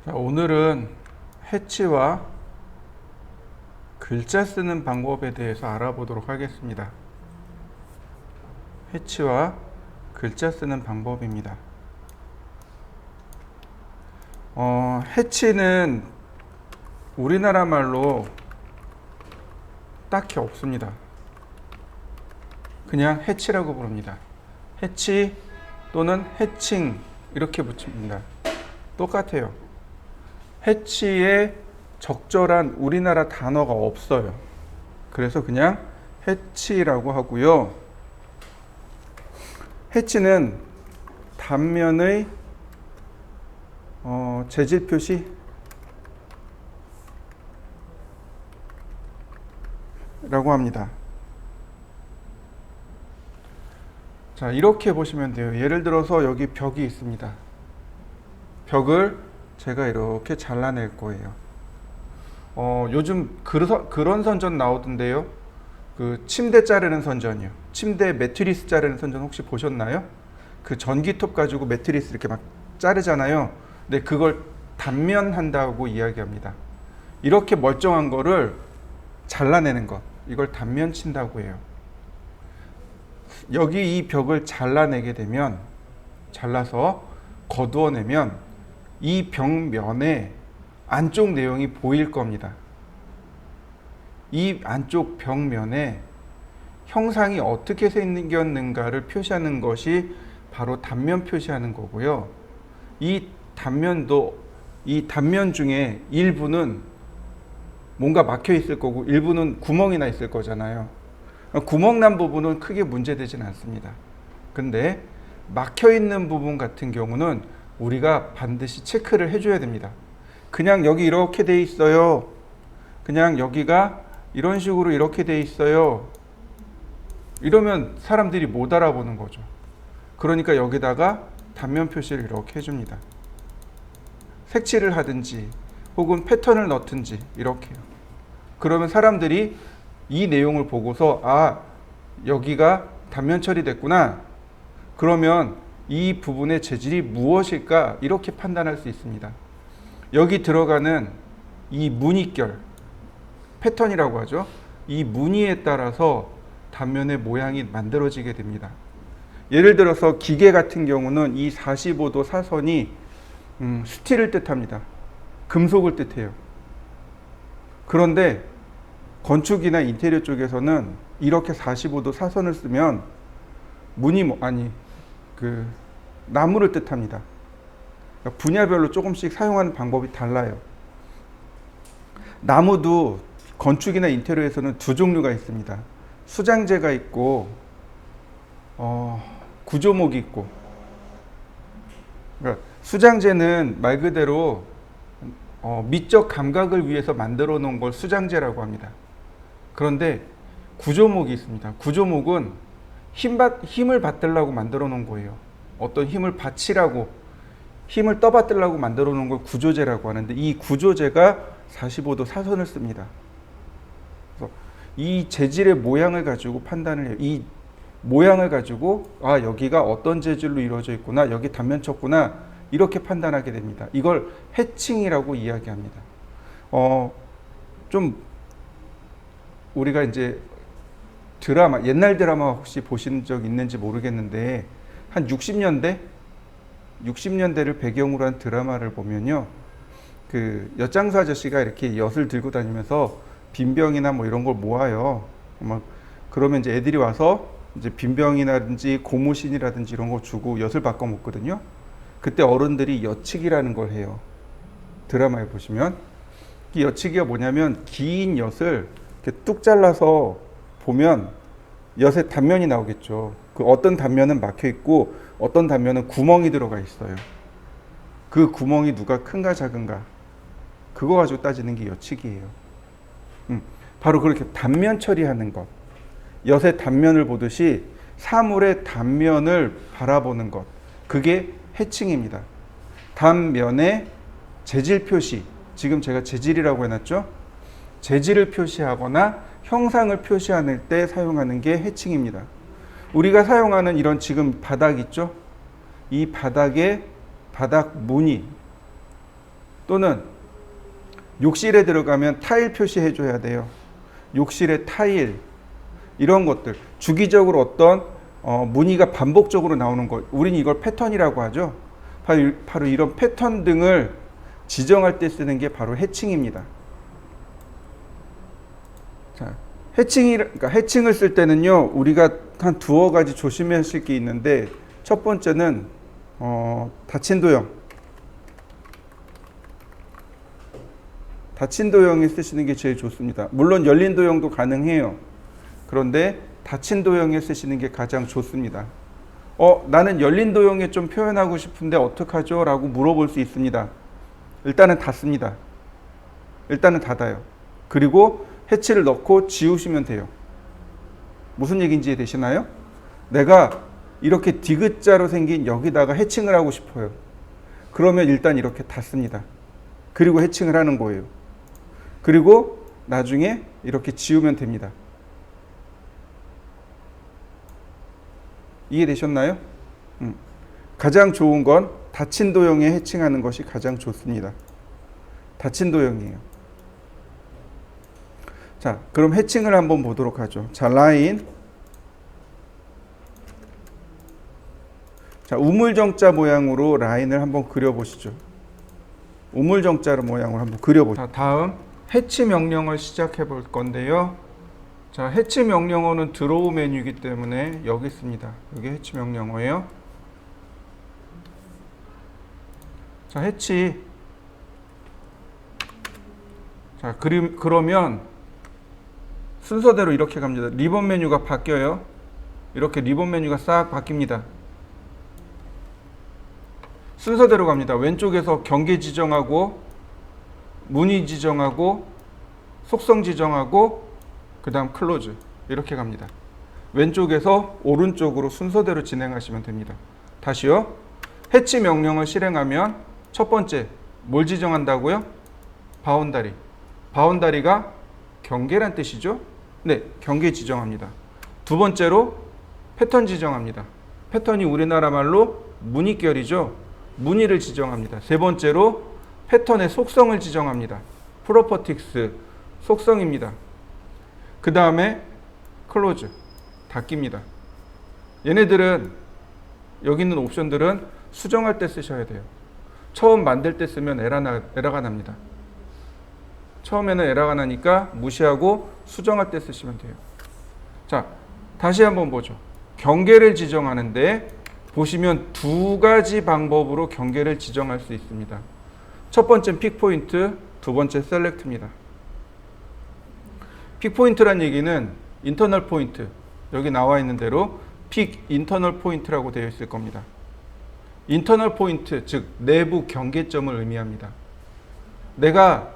자, 오늘은 해치와 글자 쓰는 방법에 대해서 알아보도록 하겠습니다. 해치와 글자 쓰는 방법입니다. 해치는 우리나라 말로 딱히 없습니다. 그냥 해치라고 부릅니다. 해치 또는 해칭 이렇게 붙입니다. 똑같아요. 해치에 적절한 우리나라 단어가 없어요. 그래서 그냥 해치라고 하고요. 해치는 단면의 재질 표시 라고 합니다. 자, 이렇게 보시면 돼요. 예를 들어서 여기 벽이 있습니다. 벽을 제가 이렇게 잘라낼 거예요. 요즘 그런 선전 나오던데요. 그 침대 자르는 선전이요. 침대 매트리스 자르는 선전 혹시 보셨나요? 그 전기톱 가지고 매트리스 이렇게 막 자르잖아요. 근데 그걸 단면한다고 이야기합니다. 이렇게 멀쩡한 거를 잘라내는 것, 이걸 단면 친다고 해요. 여기 이 벽을 잘라내게 되면, 잘라서 거두어내면 이 벽면에 안쪽 내용이 보일 겁니다. 이 안쪽 벽면에 형상이 어떻게 생겼는가를 표시하는 것이 바로 단면 표시하는 거고요. 이 단면 중에 일부는 뭔가 막혀 있을 거고 일부는 구멍이 나 있을 거잖아요. 구멍 난 부분은 크게 문제되지는 않습니다. 근데 막혀 있는 부분 같은 경우는 우리가 반드시 체크를 해줘야 됩니다. 그냥 여기 이렇게 돼 있어요. 그냥 여기가 이런 식으로 이렇게 돼 있어요. 이러면 사람들이 못 알아보는 거죠. 그러니까 여기다가 단면 표시를 이렇게 해줍니다. 색칠을 하든지 혹은 패턴을 넣든지 이렇게요. 그러면 사람들이 이 내용을 보고서 여기가 단면 처리됐구나. 그러면 이 부분의 재질이 무엇일까? 이렇게 판단할 수 있습니다. 여기 들어가는 이 무늬결, 패턴이라고 하죠. 이 무늬에 따라서 단면의 모양이 만들어지게 됩니다. 예를 들어서 기계 같은 경우는 이 45도 사선이 스틸을 뜻합니다. 금속을 뜻해요. 그런데 건축이나 인테리어 쪽에서는 이렇게 45도 사선을 쓰면 나무를 뜻합니다. 그러니까 분야별로 조금씩 사용하는 방법이 달라요. 나무도 건축이나 인테리어에서는 두 종류가 있습니다. 수장제가 있고 구조목이 있고. 그러니까 수장제는 말 그대로 미적 감각을 위해서 만들어 놓은 걸 수장제라고 합니다. 그런데 구조목이 있습니다. 구조목은 힘을 받들라고 만들어 놓은 거예요. 어떤 힘을 받치라고, 힘을 떠받들라고 만들어 놓은 걸 구조제라고 하는데, 이 구조제가 45도 사선을 씁니다. 그래서 이 재질의 모양을 가지고 판단을 해요. 이 모양을 가지고 여기가 어떤 재질로 이루어져 있구나, 여기 단면 쳤구나, 이렇게 판단하게 됩니다. 이걸 해칭이라고 이야기합니다. 좀 우리가 이제 옛날 드라마 혹시 보신 적 있는지 모르겠는데, 한 60년대를 배경으로 한 드라마를 보면요. 그 엿장수 아저씨가 이렇게 엿을 들고 다니면서 빈병이나 뭐 이런 걸 모아요. 그러면 이제 애들이 와서 이제 빈병이라든지 고무신이라든지 이런 거 주고 엿을 바꿔 먹거든요. 그때 어른들이 엿치기라는 걸 해요. 드라마에 보시면. 이 엿치기가 뭐냐면 긴 엿을 이렇게 뚝 잘라서 보면 엿의 단면이 나오겠죠. 그 어떤 단면은 막혀 있고 어떤 단면은 구멍이 들어가 있어요. 그 구멍이 누가 큰가 작은가, 그거 가지고 따지는 게 엿치기예요. 바로 그렇게 단면 처리하는 것, 엿의 단면을 보듯이 사물의 단면을 바라보는 것, 그게 해칭입니다. 단면의 재질 표시, 지금 제가 재질이라고 해놨죠. 재질을 표시하거나 형상을 표시할 때 사용하는 게 해칭입니다. 우리가 사용하는 이런 지금 바닥 있죠? 이 바닥에 바닥 무늬, 또는 욕실에 들어가면 타일 표시해 줘야 돼요. 욕실의 타일, 이런 것들 주기적으로 어떤 무늬가 반복적으로 나오는 것, 우린 이걸 패턴이라고 하죠. 바로 이런 패턴 등을 지정할 때 쓰는 게 바로 해칭입니다. 자, 그러니까 해칭을 쓸 때는요, 우리가 한 두어 가지 조심하실 게 있는데, 첫 번째는 닫힌 도형에 쓰시는 게 제일 좋습니다. 물론 열린 도형도 가능해요. 그런데 닫힌 도형에 쓰시는 게 가장 좋습니다. 나는 열린 도형에 좀 표현하고 싶은데 어떡하죠? 라고 물어볼 수 있습니다. 일단은 닫습니다. 일단은 닫아요. 그리고 해치를 넣고 지우시면 돼요. 무슨 얘기인지 이해되시나요? 내가 이렇게 디귿자로 생긴 여기다가 해칭을 하고 싶어요. 그러면 일단 이렇게 닫습니다. 그리고 해칭을 하는 거예요. 그리고 나중에 이렇게 지우면 됩니다. 이해되셨나요? 가장 좋은 건 닫힌 도형에 해칭하는 것이 가장 좋습니다. 닫힌 도형이에요. 자, 그럼 해칭을 한번 보도록 하죠. 자, 라인. 자, 우물정자 모양으로 라인을 한번 그려보시죠. 우물정자 모양으로 한번 그려보시죠. 자, 다음 해치 명령을 시작해 볼 건데요. 자, 해치 명령어는 드로우 메뉴이기 때문에 여기 있습니다. 여기 해치 명령어예요. 자, 해치. 자, 그러면 순서대로 이렇게 갑니다. 리본 메뉴가 바뀌어요. 이렇게 리본 메뉴가 싹 바뀝니다. 순서대로 갑니다. 왼쪽에서 경계 지정하고, 무늬 지정하고, 속성 지정하고, 그 다음 클로즈, 이렇게 갑니다. 왼쪽에서 오른쪽으로 순서대로 진행하시면 됩니다. 다시요. 해치 명령을 실행하면 첫 번째 뭘 지정한다고요? 바운다리. 바운다리가 경계란 뜻이죠. 네, 경계 지정합니다. 두 번째로 패턴 지정합니다. 패턴이 우리나라 말로 무늬결이죠. 무늬를 지정합니다. 세 번째로 패턴의 속성을 지정합니다. 프로퍼틱스, 속성입니다. 그 다음에 클로즈, 닫기입니다. 얘네들은, 여기 있는 옵션들은 수정할 때 쓰셔야 돼요. 처음 만들 때 쓰면 에러가 납니다. 처음에는 에러가 나니까 무시하고 수정할 때 쓰시면 돼요. 자, 다시 한번 보죠. 경계를 지정하는데 보시면 두 가지 방법으로 경계를 지정할 수 있습니다. 첫 번째는 픽포인트, 두 번째 셀렉트입니다. 픽포인트란 얘기는 인터널 포인트, 여기 나와 있는 대로 픽 인터널 포인트라고 되어 있을 겁니다. 인터널 포인트, 즉 내부 경계점을 의미합니다. 내가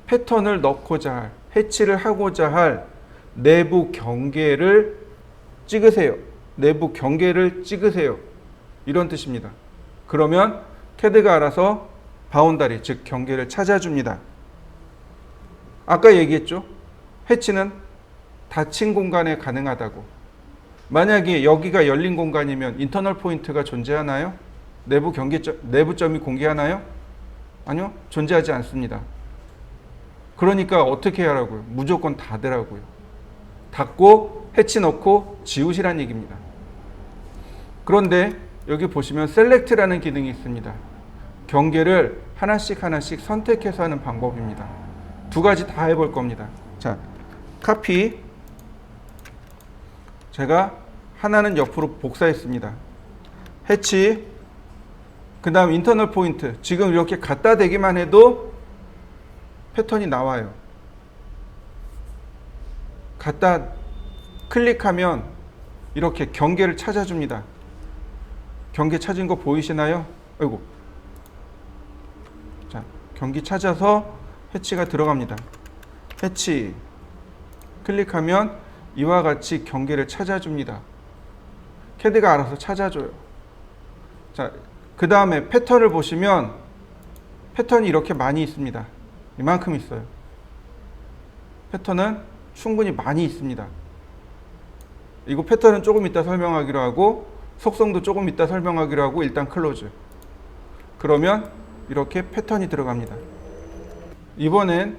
패턴을 넣고자 할, 해치를 하고자 할 내부 경계를 찍으세요. 내부 경계를 찍으세요. 이런 뜻입니다. 그러면 캐드가 알아서 바운다리, 즉 경계를 찾아줍니다. 아까 얘기했죠? 해치는 닫힌 공간에 가능하다고. 만약에 여기가 열린 공간이면 인터널 포인트가 존재하나요? 내부 경계점, 내부점이 공개하나요? 아니요, 존재하지 않습니다. 그러니까 어떻게 하라고요? 무조건 닫으라고요. 닫고 해치 넣고 지우시란 얘기입니다. 그런데 여기 보시면 셀렉트라는 기능이 있습니다. 경계를 하나씩 선택해서 하는 방법입니다. 두 가지 다 해볼 겁니다. 자, 카피. 제가 하나는 옆으로 복사했습니다. 해치. 그 다음 인터널 포인트. 지금 이렇게 갖다 대기만 해도 패턴이 나와요. 갖다 클릭하면 이렇게 경계를 찾아줍니다. 경계 찾은 거 보이시나요? 아이고. 자, 경계 찾아서 해치가 들어갑니다. 해치. 클릭하면 이와 같이 경계를 찾아줍니다. 캐드가 알아서 찾아줘요. 자, 그 다음에 패턴을 보시면 패턴이 이렇게 많이 있습니다. 이만큼 있어요. 패턴은 충분히 많이 있습니다. 이거 패턴은 조금 이따 설명하기로 하고 속성도 조금 이따 설명하기로 하고 일단 클로즈. 그러면 이렇게 패턴이 들어갑니다. 이번엔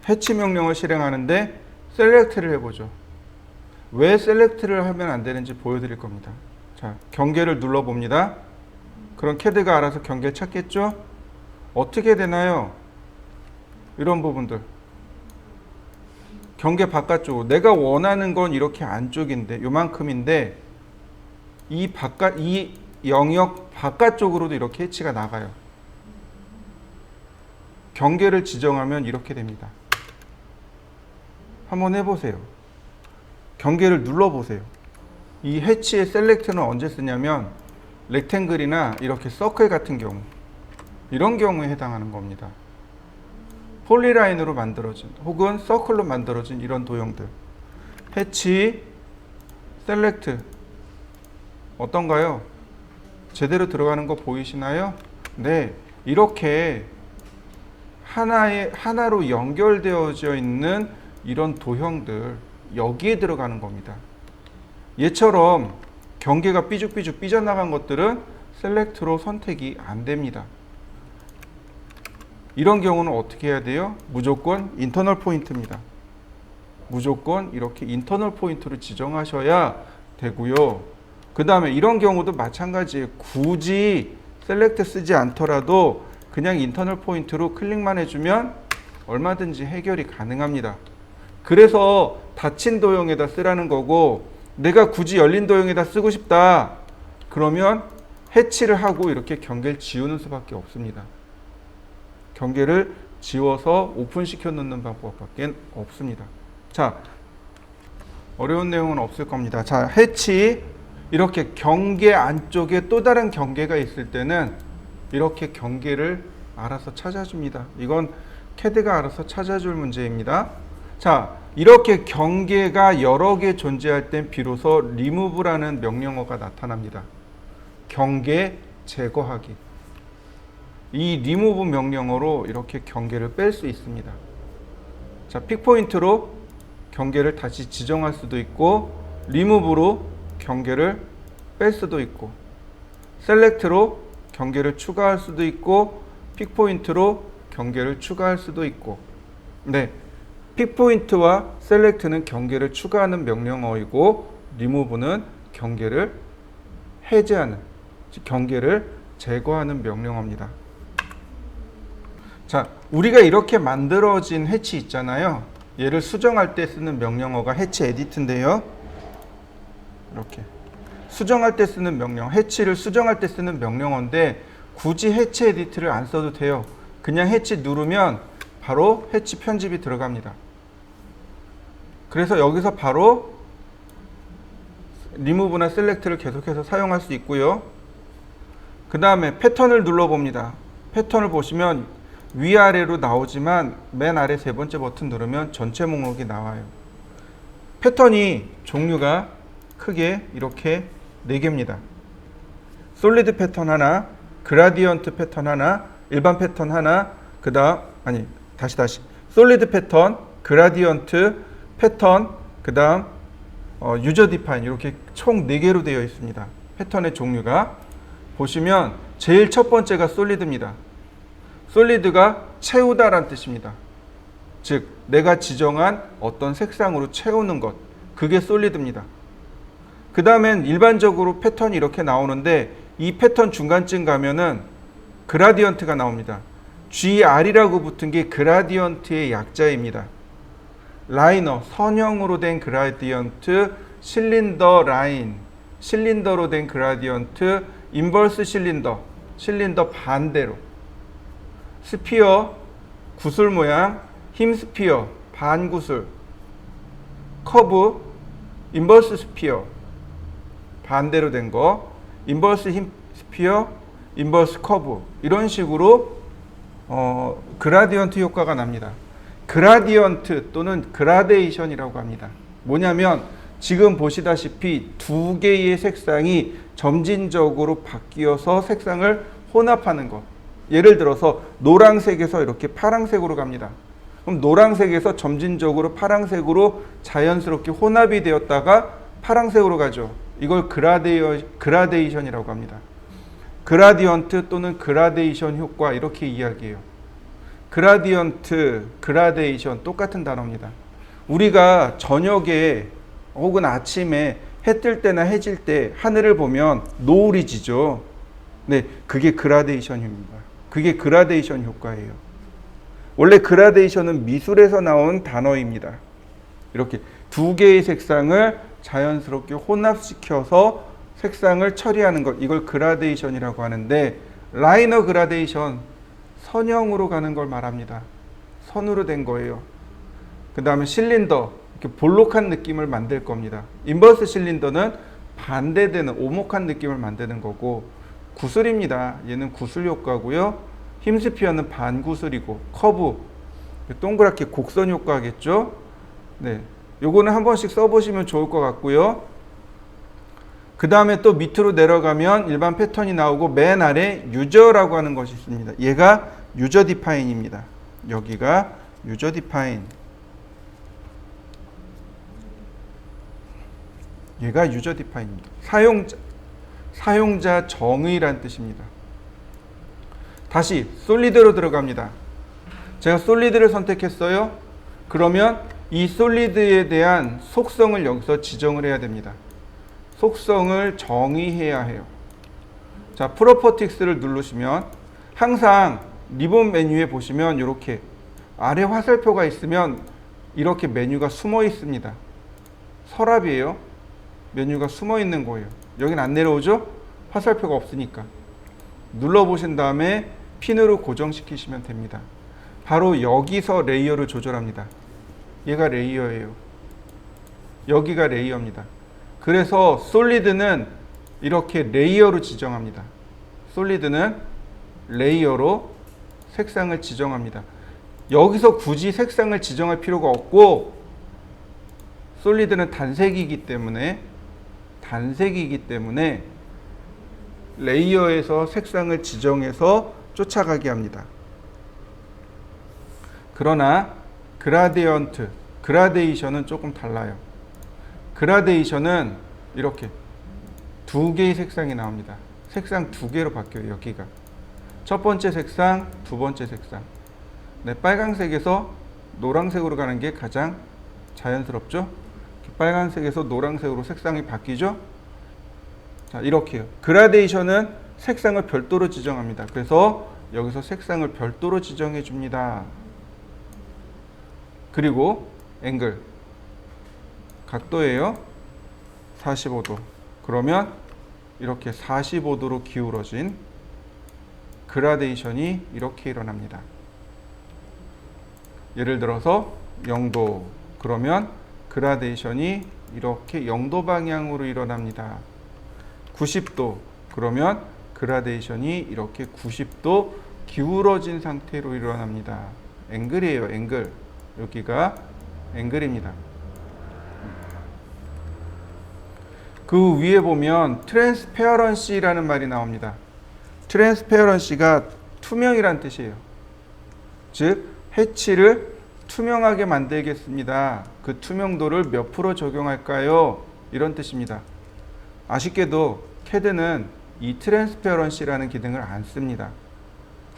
해치 명령을 실행하는데 셀렉트를 해보죠. 왜 셀렉트를 하면 안 되는지 보여드릴 겁니다. 자, 경계를 눌러봅니다. 그럼 CAD가 알아서 경계를 찾겠죠? 어떻게 되나요? 이런 부분들. 경계 바깥쪽. 내가 원하는 건 이렇게 안쪽인데, 요만큼인데, 이 영역 바깥쪽으로도 이렇게 해치가 나가요. 경계를 지정하면 이렇게 됩니다. 한번 해보세요. 경계를 눌러보세요. 이 해치의 셀렉트는 언제 쓰냐면 렉탱글이나 이렇게 서클 같은 경우, 이런 경우에 해당하는 겁니다. 폴리라인으로 만들어진 혹은 서클로 만들어진 이런 도형들. 해치 셀렉트 어떤가요? 제대로 들어가는 거 보이시나요? 네, 이렇게 하나로 연결되어져 있는 이런 도형들, 여기에 들어가는 겁니다. 얘처럼 경계가 삐죽삐죽 삐져나간 것들은 셀렉트로 선택이 안 됩니다. 이런 경우는 어떻게 해야 돼요? 무조건 인터널 포인트입니다. 무조건 이렇게 인터널 포인트로 지정하셔야 되고요. 그 다음에 이런 경우도 마찬가지예요. 굳이 셀렉트 쓰지 않더라도 그냥 인터널 포인트로 클릭만 해주면 얼마든지 해결이 가능합니다. 그래서 닫힌 도형에다 쓰라는 거고, 내가 굳이 열린 도형에다 쓰고 싶다 그러면 해치를 하고 이렇게 경계를 지우는 수밖에 없습니다. 경계를 지워서 오픈시켜 놓는 방법밖에 없습니다. 자, 어려운 내용은 없을 겁니다. 자, 해치, 이렇게 경계 안쪽에 또 다른 경계가 있을 때는 이렇게 경계를 알아서 찾아줍니다. 이건 CAD가 알아서 찾아줄 문제입니다. 자, 이렇게 경계가 여러 개 존재할 땐 비로소 remove라는 명령어가 나타납니다. 경계 제거하기. 이 remove 명령어로 이렇게 경계를 뺄 수 있습니다. 자, 픽포인트로 경계를 다시 지정할 수도 있고, remove로 경계를 뺄 수도 있고, 셀렉트로 경계를 추가할 수도 있고, 픽포인트로 경계를 추가할 수도 있고. 네, 픽포인트와 셀렉트는 경계를 추가하는 명령어이고, remove는 경계를 해제하는, 즉 경계를 제거하는 명령어입니다. 자, 우리가 이렇게 만들어진 해치 있잖아요. 얘를 수정할 때 쓰는 명령어가 해치 에디트인데요. 이렇게 수정할 때 쓰는 명령, 해치를 수정할 때 쓰는 명령어인데 굳이 해치 에디트를 안 써도 돼요. 그냥 해치 누르면 바로 해치 편집이 들어갑니다. 그래서 여기서 바로 리무브나 셀렉트를 계속해서 사용할 수 있고요. 그 다음에 패턴을 눌러봅니다. 패턴을 보시면 위아래로 나오지만 맨 아래 세 번째 버튼 누르면 전체 목록이 나와요. 패턴이 종류가 크게 이렇게 4개입니다. 솔리드 패턴 하나, 그라디언트 패턴 하나, 일반 패턴 하나, 그 다음 다시 솔리드 패턴, 그라디언트 패턴, 그 다음 유저 디파인, 이렇게 총 4개로 되어 있습니다. 패턴의 종류가 보시면 제일 첫 번째가 솔리드입니다. 솔리드가 채우다란 뜻입니다. 즉 내가 지정한 어떤 색상으로 채우는 것, 그게 솔리드입니다. 그 다음엔 일반적으로 패턴이 이렇게 나오는데 이 패턴 중간쯤 가면은 그라디언트가 나옵니다. GR이라고 붙은 게 그라디언트의 약자입니다. 라이너, 선형으로 된 그라디언트, 실린더 라인, 실린더로 된 그라디언트, 인버스 실린더, 실린더 반대로, 스피어, 구슬 모양, 힘 스피어, 반구슬, 커브, 인버스 스피어, 반대로 된 거, 인버스 힘 스피어, 인버스 커브, 이런 식으로 그라디언트 효과가 납니다. 그라디언트 또는 그라데이션이라고 합니다. 뭐냐면 지금 보시다시피 2개의 색상이 점진적으로 바뀌어서 색상을 혼합하는 것. 예를 들어서 노란색에서 이렇게 파란색으로 갑니다. 그럼 노란색에서 점진적으로 파란색으로 자연스럽게 혼합이 되었다가 파란색으로 가죠. 이걸 그라데이션이라고 합니다. 그라디언트 또는 그라데이션 효과 이렇게 이야기해요. 그라디언트, 그라데이션 똑같은 단어입니다. 우리가 저녁에 혹은 아침에 해 뜰 때나 해질 때 하늘을 보면 노을이 지죠. 네, 그게 그라데이션입니다. 그게 그라데이션 효과예요. 원래 그라데이션은 미술에서 나온 단어입니다. 이렇게 두 개의 색상을 자연스럽게 혼합시켜서 색상을 처리하는 것, 이걸 그라데이션이라고 하는데, 라이너 그라데이션, 선형으로 가는 걸 말합니다. 선으로 된 거예요. 그 다음에 실린더, 이렇게 볼록한 느낌을 만들 겁니다. 인버스 실린더는 반대되는 오목한 느낌을 만드는 거고, 구슬입니다. 얘는 구슬 효과고요. 힘스피어는 반구슬이고, 커브, 동그랗게 곡선 효과겠죠. 네, 요거는 한 번씩 써보시면 좋을 것 같고요. 그 다음에 또 밑으로 내려가면 일반 패턴이 나오고, 맨 아래 유저라고 하는 것이 있습니다. 얘가 유저 디파인입니다. 여기가 유저 디파인. 얘가 유저 디파인입니다. 사용자 정의란 뜻입니다. 다시 솔리드로 들어갑니다. 제가 솔리드를 선택했어요. 그러면 이 솔리드에 대한 속성을 여기서 지정을 해야 됩니다. 속성을 정의해야 해요. 자, 프로퍼티스를 누르시면 항상 리본 메뉴에 보시면 이렇게 아래 화살표가 있으면 이렇게 메뉴가 숨어 있습니다. 서랍이에요. 메뉴가 숨어 있는 거예요. 여긴 안 내려오죠? 화살표가 없으니까. 눌러보신 다음에 핀으로 고정시키시면 됩니다. 바로 여기서 레이어를 조절합니다. 얘가 레이어예요. 여기가 레이어입니다. 그래서 솔리드는 이렇게 레이어로 지정합니다. 솔리드는 레이어로 색상을 지정합니다. 여기서 굳이 색상을 지정할 필요가 없고, 솔리드는 단색이기 때문에 레이어에서 색상을 지정해서 쫓아가게 합니다. 그러나 그라데이션은 조금 달라요. 그라데이션은 이렇게 두 개의 색상이 나옵니다. 색상 두 개로 바뀌어요. 여기가 첫 번째 색상, 두 번째 색상. 네, 빨간색에서 노란색으로 가는 게 가장 자연스럽죠. 빨간색에서 노란색으로 색상이 바뀌죠. 자, 이렇게요. 그라데이션은 색상을 별도로 지정합니다. 그래서 여기서 색상을 별도로 지정해 줍니다. 그리고 앵글, 각도예요. 45도. 그러면 이렇게 45도로 기울어진 그라데이션이 이렇게 일어납니다. 예를 들어서 0도. 그러면 그라데이션이 이렇게 0도 방향으로 일어납니다. 90도. 그러면 그라데이션이 이렇게 90도 기울어진 상태로 일어납니다. 앵글이에요, 앵글. 여기가 앵글입니다. 그 위에 보면 트랜스페어런시라는 말이 나옵니다. 트랜스페어런시가 투명이란 뜻이에요. 즉, 해치를 투명하게 만들겠습니다. 그 투명도를 몇 프로 적용할까요? 이런 뜻입니다. 아쉽게도 CAD는 이 트랜스페어런시라는 기능을 안 씁니다.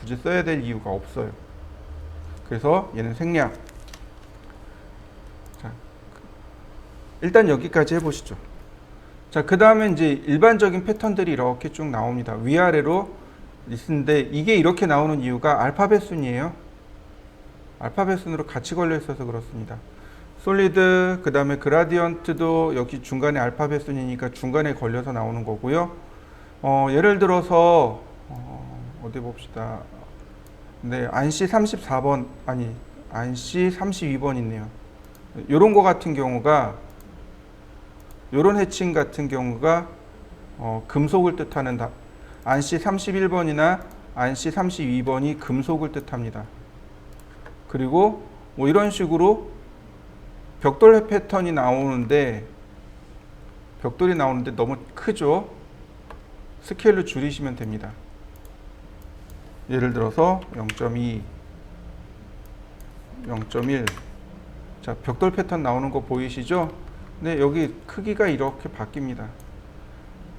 굳이 써야 될 이유가 없어요. 그래서 얘는 생략. 자, 일단 여기까지 해보시죠. 자, 그 다음에 이제 일반적인 패턴들이 이렇게 쭉 나옵니다. 위아래로 있는데, 이게 이렇게 나오는 이유가 알파벳 순이에요. 알파벳 순으로 같이 걸려 있어서 그렇습니다. 솔리드, 그 다음에 그라디언트도 여기 중간에 알파벳 순이니까 중간에 걸려서 나오는 거고요. 예를 들어서 어디 봅시다. 네, 안시 34번, 아니 안시 32번 있네요. 요런 거 같은 경우가, 요런 해칭 같은 경우가 금속을 뜻하는 안시 31번이나 안시 32번이 금속을 뜻합니다. 그리고 뭐 이런 식으로 벽돌 패턴이 나오는데, 벽돌이 나오는데 너무 크죠? 스케일로 줄이시면 됩니다. 예를 들어서 0.2, 0.1. 자, 벽돌 패턴 나오는 거 보이시죠? 네, 여기 크기가 이렇게 바뀝니다.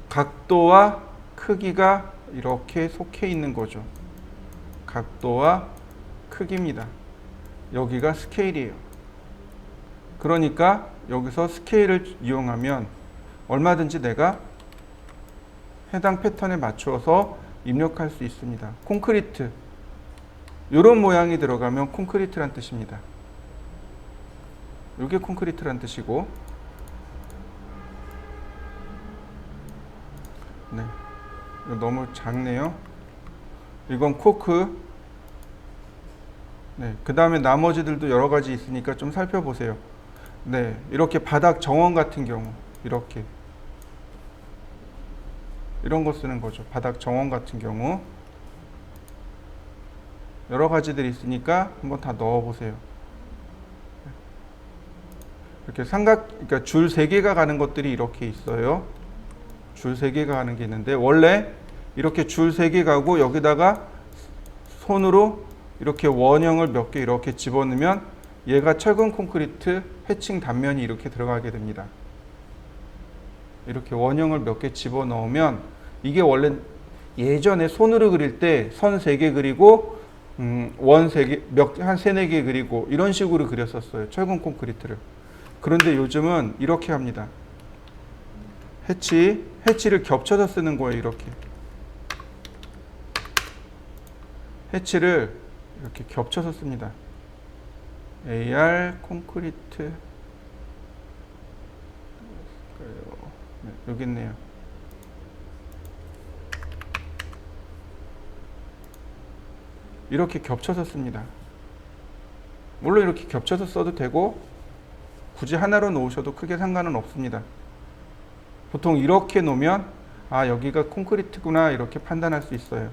각도와 크기가 이렇게 속해 있는 거죠. 각도와 크기입니다. 여기가 스케일이에요. 그러니까 여기서 스케일을 이용하면 얼마든지 내가 해당 패턴에 맞추어서 입력할 수 있습니다. 콘크리트, 이런 모양이 들어가면 콘크리트란 뜻입니다. 이게 콘크리트란 뜻이고, 네, 이거 너무 작네요. 이건 코크. 네, 그 다음에 나머지들도 여러 가지 있으니까 좀 살펴보세요. 네, 이렇게 바닥 정원 같은 경우, 이렇게 이런 거 쓰는 거죠. 바닥 정원 같은 경우 여러 가지들이 있으니까 한번 다 넣어 보세요. 이렇게 그러니까 줄 3개가 가는 것들이 이렇게 있어요. 줄 3개가 가는 게 있는데, 원래 이렇게 줄 3개 가고 여기다가 손으로 이렇게 원형을 몇 개 이렇게 집어넣으면 얘가 철근 콘크리트 해칭 단면이 이렇게 들어가게 됩니다. 이렇게 원형을 몇 개 집어넣으면, 이게 원래 예전에 손으로 그릴 때 선 3개 그리고 원 3개, 한 3, 4개 그리고 이런 식으로 그렸었어요. 철근 콘크리트를. 그런데 요즘은 이렇게 합니다. 해치를 겹쳐서 쓰는 거예요. 이렇게 해치를 이렇게 겹쳐서 씁니다. AR 콘크리트, 네, 여기 있네요. 이렇게 겹쳐서 씁니다. 물론 이렇게 겹쳐서 써도 되고 굳이 하나로 놓으셔도 크게 상관은 없습니다. 보통 이렇게 놓으면 아, 여기가 콘크리트구나 이렇게 판단할 수 있어요.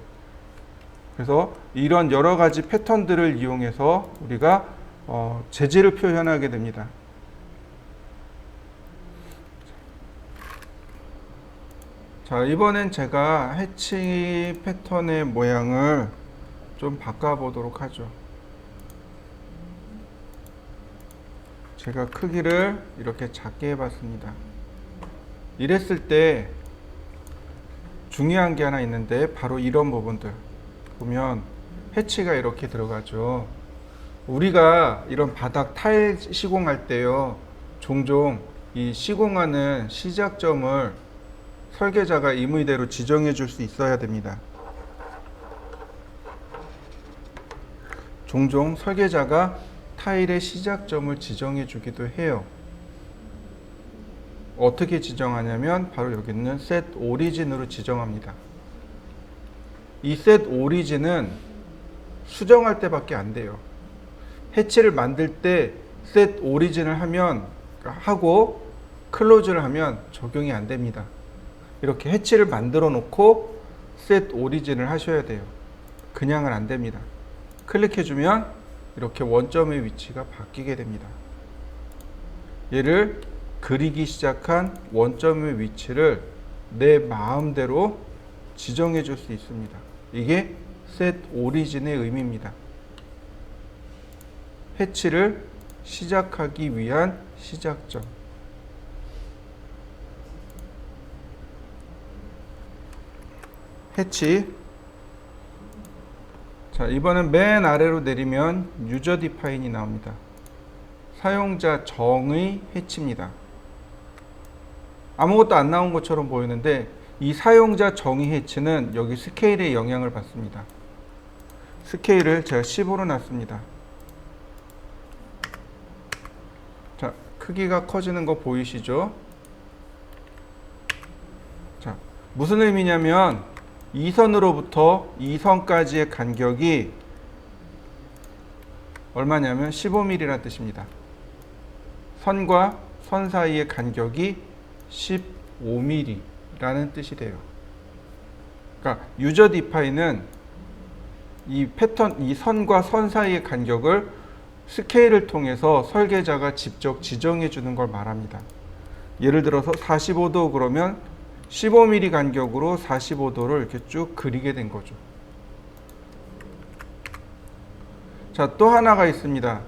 그래서 이런 여러 가지 패턴들을 이용해서 우리가 재질을 표현하게 됩니다. 자, 이번엔 제가 해치 패턴의 모양을 좀 바꿔보도록 하죠. 제가 크기를 이렇게 작게 해봤습니다. 이랬을 때 중요한 게 하나 있는데, 바로 이런 부분들 보면 해치가 이렇게 들어가죠. 우리가 이런 바닥 타일 시공할 때요, 종종 이 시공하는 시작점을 설계자가 임의대로 지정해 줄 수 있어야 됩니다. 종종 설계자가 타일의 시작점을 지정해 주기도 해요. 어떻게 지정하냐면 바로 여기 있는 set origin으로 지정합니다. 이 set origin은 수정할 때밖에 안 돼요. 해치를 만들 때 set origin을 하고 클로즈를 하면 적용이 안 됩니다. 이렇게 해치를 만들어 놓고 set origin을 하셔야 돼요. 그냥은 안 됩니다. 클릭해 주면 이렇게 원점의 위치가 바뀌게 됩니다. 얘를 그리기 시작한 원점의 위치를 내 마음대로 지정해 줄 수 있습니다. 이게 set origin의 의미입니다. 해치를 시작하기 위한 시작점. 해치. 자, 이번엔 맨 아래로 내리면 유저 디파인이 나옵니다. 사용자 정의 해치입니다. 아무것도 안 나온 것처럼 보이는데, 이 사용자 정의 해치는 여기 스케일에 영향을 받습니다. 스케일을 제가 15로 놨습니다. 자, 크기가 커지는 거 보이시죠? 자, 무슨 의미냐면 이 선으로부터 이 선까지의 간격이 얼마냐면 15mm라는 뜻입니다. 선과 선 사이의 간격이 15mm라는 뜻이 돼요. 그러니까 유저 디파인은 이 패턴, 이 선과 선 사이의 간격을 스케일을 통해서 설계자가 직접 지정해 주는 걸 말합니다. 예를 들어서 45도 그러면 15mm 간격으로 45도를 이렇게 쭉 그리게 된 거죠. 자, 또 하나가 있습니다.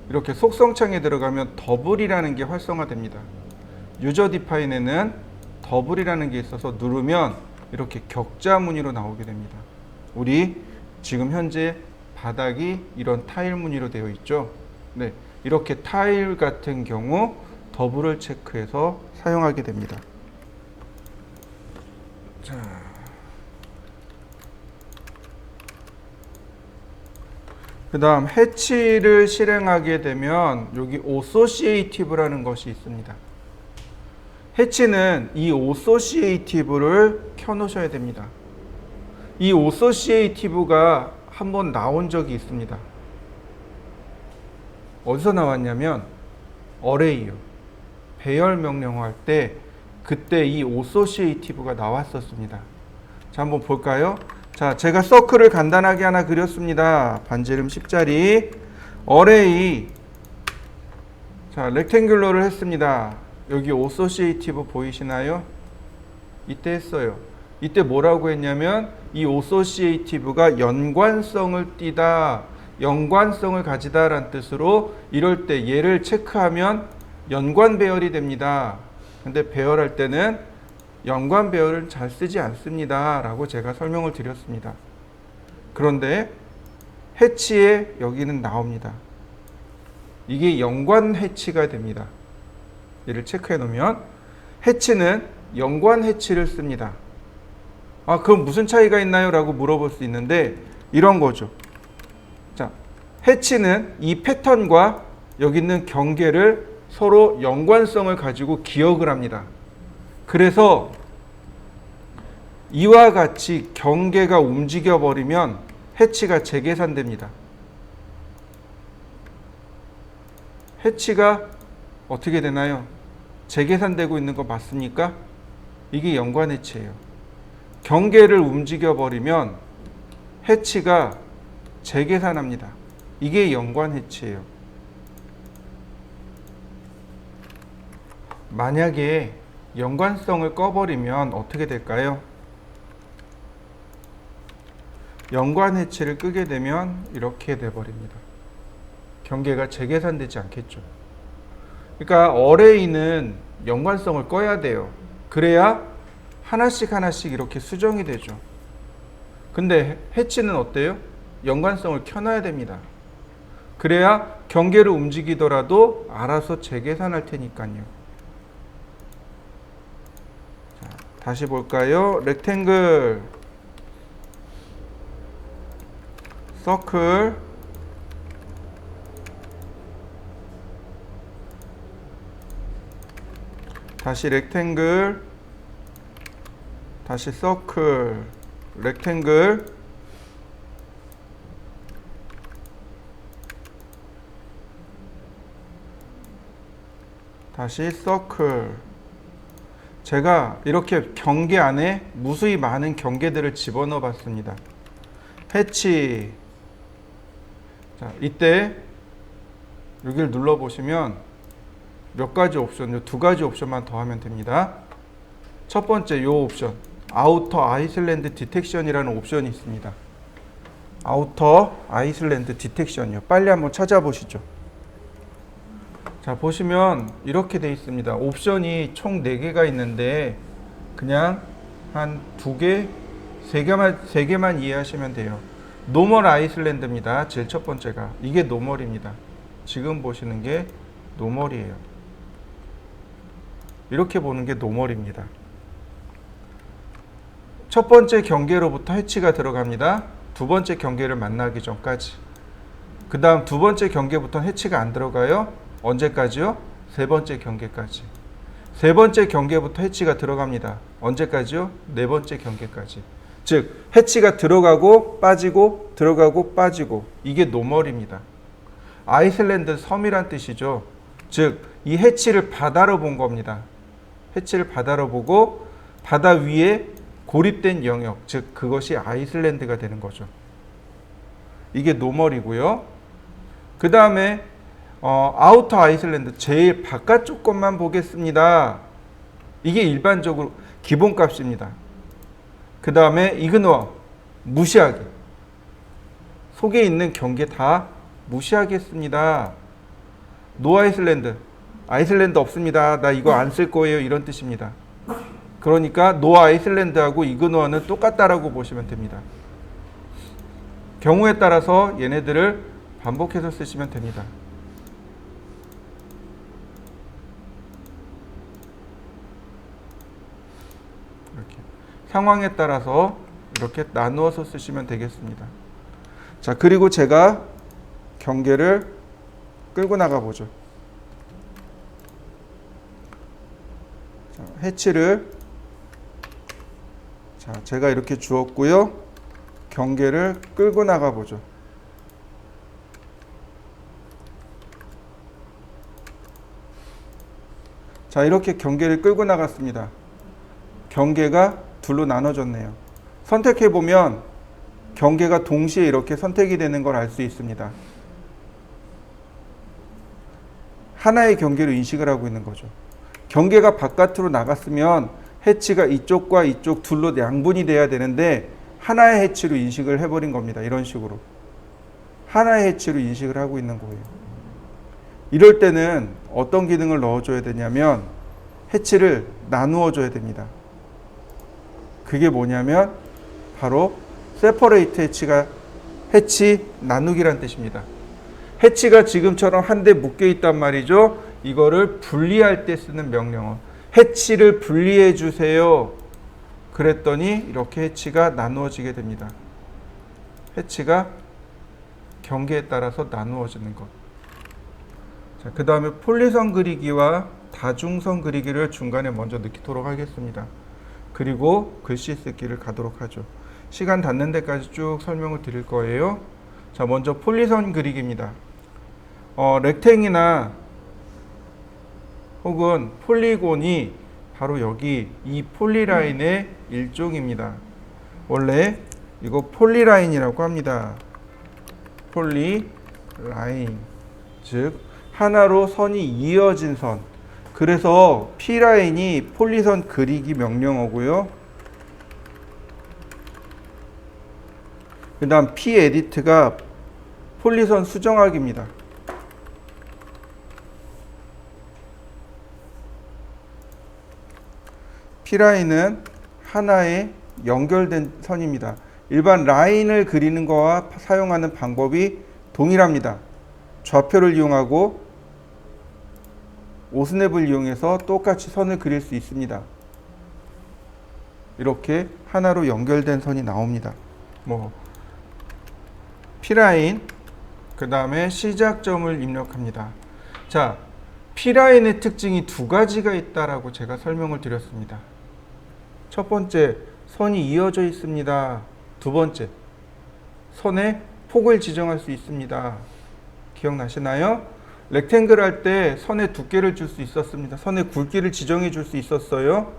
이렇게 속성창에 들어가면 더블이라는 게 활성화됩니다. 유저 디파인에는 더블이라는 게 있어서 누르면 이렇게 격자 무늬로 나오게 됩니다. 우리 지금 현재 바닥이 이런 타일 무늬로 되어 있죠. 네, 이렇게 타일 같은 경우 더블을 체크해서 사용하게 됩니다. 자, 그 다음 해치를 실행하게 되면 여기 Associative라는 것이 있습니다. 해치는 이 Associative를 켜놓으셔야 됩니다. 이 Associative가 한번 나온 적이 있습니다. 어디서 나왔냐면 어레이요. 배열 명령어 할 때 그때 이 Associative가 나왔었습니다. 자, 한번 볼까요? 자, 제가 서클을 간단하게 하나 그렸습니다. 반지름 10짜리 어레이. 자, 렉탱귤러를 했습니다. 여기 Associative 보이시나요? 이때 했어요. 이때 뭐라고 했냐면 이 Associative가 연관성을 띠다, 연관성을 가지다 라는 뜻으로 이럴 때 얘를 체크하면 연관 배열이 됩니다. 근데 배열할 때는 연관 배열을 잘 쓰지 않습니다 라고 제가 설명을 드렸습니다. 그런데 해치에 여기는 나옵니다. 이게 연관 해치가 됩니다. 얘를 체크해 놓으면 해치는 연관 해치를 씁니다. 아, 그럼 무슨 차이가 있나요? 라고 물어볼 수 있는데 이런 거죠. 자, 해치는 이 패턴과 여기 있는 경계를 서로 연관성을 가지고 기억을 합니다. 그래서 이와 같이 경계가 움직여 버리면 해치가 재계산됩니다. 해치가 어떻게 되나요? 재계산되고 있는 거 맞습니까? 이게 연관 해치예요. 경계를 움직여 버리면 해치가 재계산합니다. 이게 연관 해치예요. 만약에 연관성을 꺼버리면 어떻게 될까요? 연관 해치를 끄게 되면 이렇게 돼버립니다. 경계가 재계산되지 않겠죠. 그러니까 어레이는 연관성을 꺼야 돼요. 그래야 하나씩 하나씩 이렇게 수정이 되죠. 근데 해치는 어때요? 연관성을 켜놔야 됩니다. 그래야 경계를 움직이더라도 알아서 재계산할 테니까요. 자, 다시 볼까요? 렉탱글, 서클, 다시 렉탱글, 다시 서클, 렉탱글, 다시 서클. 제가 이렇게 경계 안에 무수히 많은 경계들을 집어넣어 봤습니다. 해치. 자, 이때 여기를 눌러 보시면 몇 가지 옵션, 두 가지 옵션만 더 하면 됩니다. 첫 번째 요 옵션, 아우터 아이슬란드 디텍션이라는 옵션이 있습니다. 아우터 아이슬란드 디텍션이요. 빨리 한번 찾아보시죠. 자, 보시면 이렇게 돼 있습니다. 옵션이 총 4개가 있는데 그냥 한 2개, 3개만 이해하시면 돼요. 노멀 아이슬란드입니다. 제일 첫 번째가. 이게 노멀입니다. 지금 보시는 게 노멀이에요. 이렇게 보는 게 노멀입니다. 첫 번째 경계로부터 해치가 들어갑니다. 두 번째 경계를 만나기 전까지. 그 다음 두 번째 경계부터 해치가 안 들어가요. 언제까지요? 세 번째 경계까지. 세 번째 경계부터 해치가 들어갑니다. 언제까지요? 네 번째 경계까지. 즉 해치가 들어가고 빠지고 들어가고 빠지고. 이게 노멀입니다. 아이슬란드 섬이란 뜻이죠. 즉 이 해치를 바다로 본 겁니다. 해치를 바다로 보고 바다 위에 고립된 영역, 즉 그것이 아이슬란드가 되는 거죠. 이게 노멀이고요. 그 다음에 아우터 아이슬란드, 제일 바깥쪽 것만 보겠습니다. 이게 일반적으로 기본값입니다. 그 다음에 이그노어, 무시하기. 속에 있는 경계 다 무시하겠습니다. 노 아이슬란드, 아이슬란드 없습니다. 나 이거 안 쓸 거예요. 이런 뜻입니다. 그러니까 노 아이슬란드하고 이그노아는 똑같다라고 보시면 됩니다. 경우에 따라서 얘네들을 반복해서 쓰시면 됩니다. 이렇게 상황에 따라서 이렇게 나누어서 쓰시면 되겠습니다. 자, 그리고 제가 경계를 끌고 나가 보죠. 자, 해치를 제가 이렇게 주었고요. 경계를 끌고 나가 보죠. 자, 이렇게 경계를 끌고 나갔습니다. 경계가 둘로 나눠졌네요. 선택해 보면 경계가 동시에 이렇게 선택이 되는 걸 알 수 있습니다. 하나의 경계로 인식을 하고 있는 거죠. 경계가 바깥으로 나갔으면 해치가 이쪽과 이쪽 둘로 양분이 돼야 되는데 하나의 해치로 인식을 해버린 겁니다. 이런 식으로. 하나의 해치로 인식을 하고 있는 거예요. 이럴 때는 어떤 기능을 넣어줘야 되냐면 해치를 나누어 줘야 됩니다. 그게 뭐냐면 바로 세퍼레이트 해치 나누기란 뜻입니다. 해치가 지금처럼 한데 묶여 있단 말이죠. 이거를 분리할 때 쓰는 명령어. 해치를 분리해 주세요. 그랬더니 이렇게 해치가 나누어지게 됩니다. 해치가 경계에 따라서 나누어지는 것. 자, 그 다음에 폴리선 그리기와 다중선 그리기를 중간에 먼저 넣도록 하겠습니다. 그리고 글씨 쓰기를 가도록 하죠. 시간 닿는 데까지 쭉 설명을 드릴 거예요. 자, 먼저 폴리선 그리기입니다. 렉탱이나 혹은 폴리곤이 바로 여기 이 폴리라인의 일종입니다. 원래 이거 폴리라인이라고 합니다. 폴리라인, 즉 하나로 선이 이어진 선. 그래서 P라인이 폴리선 그리기 명령어고요. 그 다음 P-에디트가 폴리선 수정하기입니다. P라인은 하나의 연결된 선입니다. 일반 라인을 그리는 거와 사용하는 방법이 동일합니다. 좌표를 이용하고 오스냅을 이용해서 똑같이 선을 그릴 수 있습니다. 이렇게 하나로 연결된 선이 나옵니다. P라인, 그 다음에 시작점을 입력합니다. 자, P라인의 특징이 두 가지가 있다라고 제가 설명을 드렸습니다. 첫 번째, 선이 이어져 있습니다. 두 번째, 선의 폭을 지정할 수 있습니다. 기억나시나요? 렉탱글 할 때 선의 두께를 줄 수 있었습니다. 선의 굵기를 지정해 줄 수 있었어요.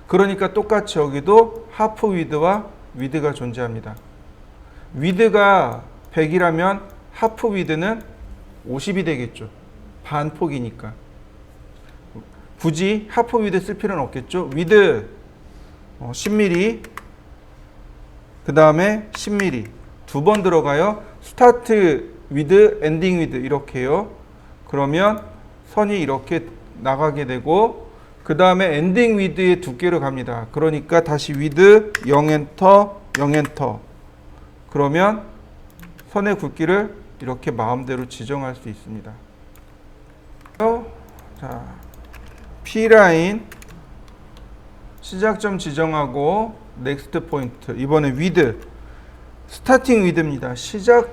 그러니까 똑같이 여기도 하프 위드와 위드가 존재합니다. 위드가 100이라면 하프 위드는 50이 되겠죠. 반폭이니까. 굳이 하프 위드 쓸 필요는 없겠죠. 위드 10mm, 그 다음에 10mm 두 번 들어가요. 스타트 위드, 엔딩 위드 이렇게요. 그러면 선이 이렇게 나가게 되고 그 다음에 엔딩 위드의 두께로 갑니다. 그러니까 다시 위드 0엔터 0엔터. 그러면 선의 굵기를 이렇게 마음대로 지정할 수 있습니다. 자, P라인 시작점 지정하고 넥스트 포인트. 이번에 위드, 스타팅 위드입니다. 시작하는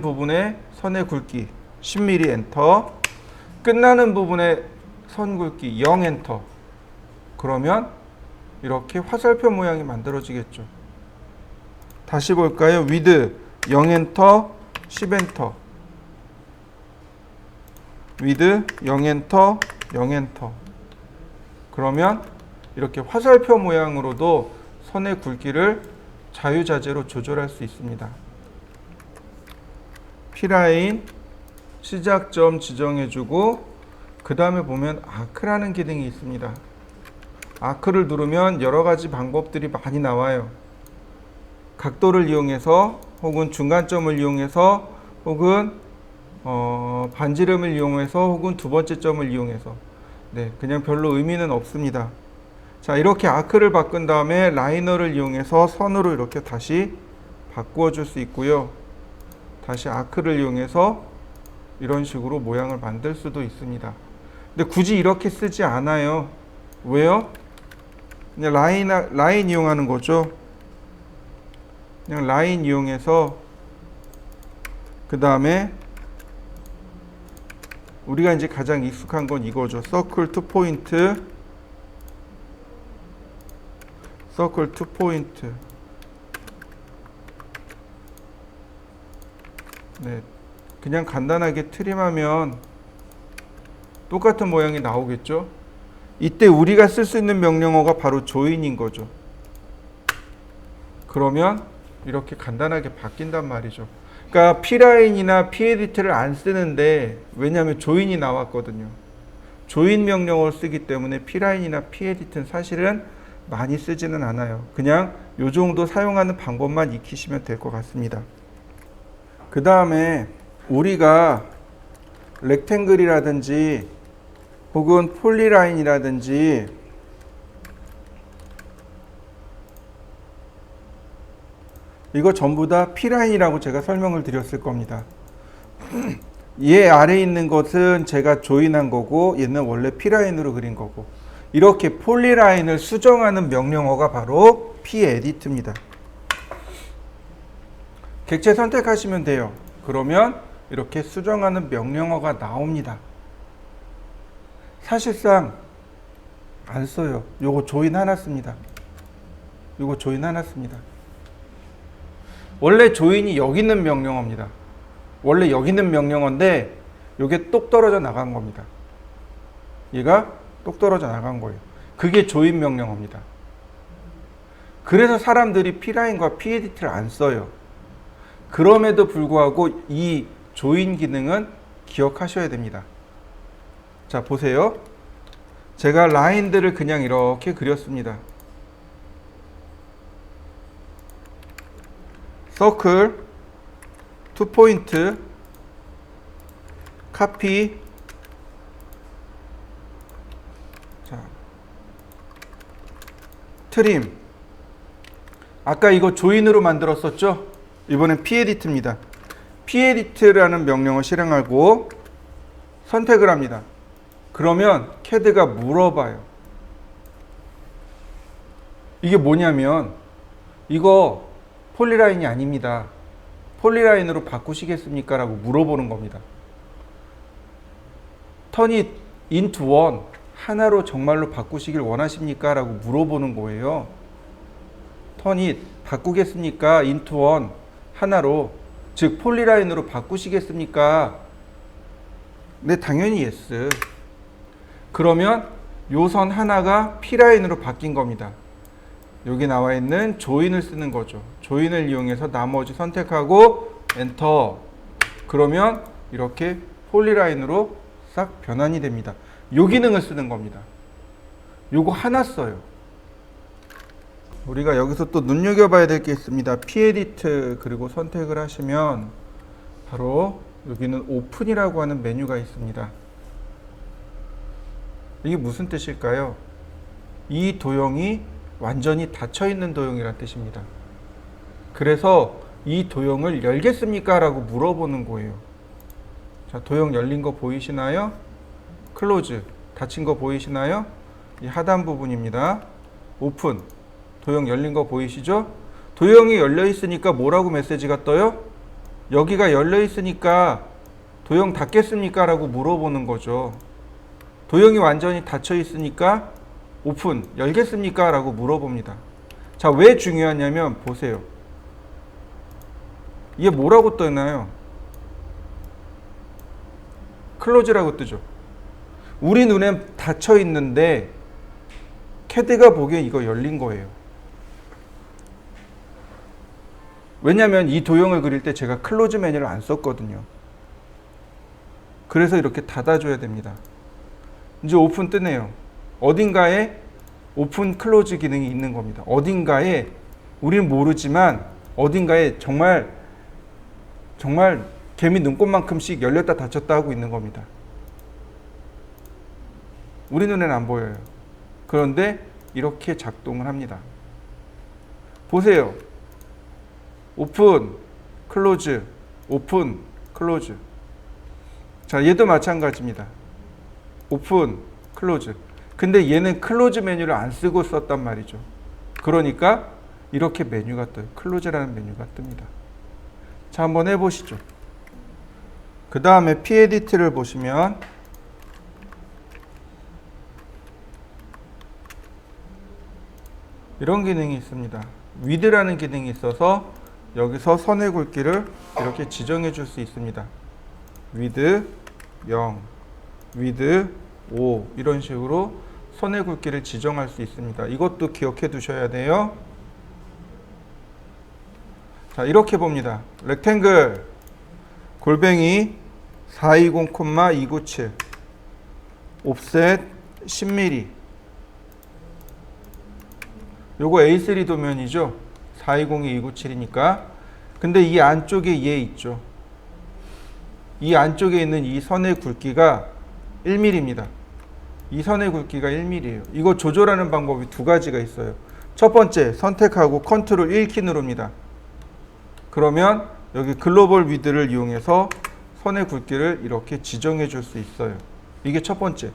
부분의 선의 굵기 10mm 엔터. 끝나는 부분의 선 굵기 0 엔터. 그러면 이렇게 화살표 모양이 만들어지겠죠. 다시 볼까요? 위드 0 엔터 10 엔터. 위드 0 엔터 0 엔터. 그러면 이렇게 화살표 모양으로도 선의 굵기를 자유자재로 조절할 수 있습니다. P라인 시작점 지정해주고 그 다음에 보면 아크라는 기능이 있습니다. 아크를 누르면 여러 가지 방법들이 많이 나와요. 각도를 이용해서 혹은 중간점을 이용해서 혹은 반지름을 이용해서 혹은 두 번째 점을 이용해서 네, 그냥 별로 의미는 없습니다. 자, 이렇게 아크를 바꾼 다음에 라이너를 이용해서 선으로 이렇게 다시 바꾸어 줄 수 있고요. 다시 아크를 이용해서 이런 식으로 모양을 만들 수도 있습니다. 근데 굳이 이렇게 쓰지 않아요. 왜요? 그냥 라인 이용하는 거죠. 그냥 라인 이용해서 그 다음에 우리가 이제 가장 익숙한 건 이거죠. 서클 투 포인트, 서클 투 포인트. 네, 그냥 간단하게 트림하면 똑같은 모양이 나오겠죠. 이때 우리가 쓸 수 있는 명령어가 바로 조인인 거죠. 그러면 이렇게 간단하게 바뀐단 말이죠. 그러니까 P라인이나 P에디트를 안 쓰는데, 왜냐하면 조인이 나왔거든요. 조인 명령어를 쓰기 때문에 P라인이나 P에디트는 사실은 많이 쓰지는 않아요. 그냥 요 정도 사용하는 방법만 익히시면 될 것 같습니다. 그 다음에 우리가 렉탱글이라든지 혹은 폴리라인이라든지 이거 전부 다 P라인이라고 제가 설명을 드렸을 겁니다. 얘 아래에 있는 것은 제가 조인한 거고 얘는 원래 P라인으로 그린 거고, 이렇게 폴리라인을 수정하는 명령어가 바로 P에디트입니다. 객체 선택하시면 돼요. 그러면 이렇게 수정하는 명령어가 나옵니다. 사실상 안 써요. 요거 조인 하나 씁니다. 요거 조인 하나 씁니다. 원래 조인이 여기 있는 명령어입니다. 원래 여기 있는 명령어인데 요게 똑 떨어져 나간 겁니다. 얘가 똑 떨어져 나간 거예요. 그게 조인 명령어입니다. 그래서 사람들이 P라인과 P에디트를 안 써요. 그럼에도 불구하고 이 조인 기능은 기억하셔야 됩니다. 자, 보세요. 제가 라인들을 그냥 이렇게 그렸습니다. 서클, 투 포인트, 카피. 자, 트림. 아까 이거 조인으로 만들었었죠? 이번엔 P에디트입니다. P에디트라는 명령을 실행하고 선택을 합니다. 그러면 CAD가 물어봐요. 이게 뭐냐면 이거 폴리라인이 아닙니다. 폴리라인으로 바꾸시겠습니까? 라고 물어보는 겁니다. Turn it into one. 하나로 정말로 바꾸시길 원하십니까? 라고 물어보는 거예요. Turn it. 바꾸겠습니까? into one. 하나로. 즉 폴리라인으로 바꾸시겠습니까? 네, 당연히 yes. 그러면 요 선 하나가 P라인으로 바뀐 겁니다. 여기 나와 있는 조인을 쓰는 거죠. 조인을 이용해서 나머지 선택하고 엔터. 그러면 이렇게 폴리라인으로 싹 변환이 됩니다. 요 기능을 쓰는 겁니다. 요거 하나 써요. 우리가 여기서 또 눈여겨봐야 될 게 있습니다. P에디트 그리고 선택을 하시면 바로 여기는 오픈이라고 하는 메뉴가 있습니다. 이게 무슨 뜻일까요? 이 도형이 완전히 닫혀있는 도형이란 뜻입니다. 그래서 이 도형을 열겠습니까? 라고 물어보는 거예요. 자, 도형 열린 거 보이시나요? 클로즈, 닫힌 거 보이시나요? 이 하단 부분입니다. 오픈, 도형 열린 거 보이시죠? 도형이 열려 있으니까 뭐라고 메시지가 떠요? 여기가 열려 있으니까 도형 닫겠습니까? 라고 물어보는 거죠. 도형이 완전히 닫혀 있으니까 오픈, 열겠습니까? 라고 물어봅니다. 자, 왜 중요하냐면 보세요. 이게 뭐라고 뜨나요? 클로즈라고 뜨죠. 우리 눈엔 닫혀 있는데 CAD가 보기엔 이거 열린 거예요. 왜냐면 이 도형을 그릴 때 제가 클로즈 메뉴를 안 썼거든요. 그래서 이렇게 닫아줘야 됩니다. 이제 오픈 뜨네요. 어딘가에 오픈 클로즈 기능이 있는 겁니다. 어딘가에, 우리는 모르지만 어딘가에 정말 개미 눈곱만큼씩 열렸다 닫혔다 하고 있는 겁니다. 우리 눈에는 안 보여요. 그런데 이렇게 작동을 합니다. 보세요. 오픈, 클로즈, 오픈, 클로즈. 자, 얘도 마찬가지입니다. 오픈, 클로즈. 근데 얘는 클로즈 메뉴를 안 쓰고 썼단 말이죠. 그러니까 이렇게 메뉴가 떠요. 클로즈라는 메뉴가 뜹니다. 자, 한번 해보시죠. 그 다음에 P-에디트를 보시면 이런 기능이 있습니다. 위드라는 기능이 있어서 여기서 선의 굵기를 이렇게 지정해 줄 수 있습니다. 위드 0, 위드 5 이런 식으로 선의 굵기를 지정할 수 있습니다. 이것도 기억해 두셔야 돼요. 자, 이렇게 봅니다. 렉탱글 골뱅이 420,297 옵셋 10mm. 요거 A3 도면이죠. 420297이니까. 근데 이 안쪽에 얘 있죠. 이 안쪽에 있는 이 선의 굵기가 1mm입니다. 이 선의 굵기가 1mm예요. 이거 조절하는 방법이 두 가지가 있어요. 첫 번째, 선택하고 컨트롤 1키 누릅니다. 그러면 여기 글로벌 위드를 이용해서 선의 굵기를 이렇게 지정해 줄 수 있어요. 이게 첫 번째.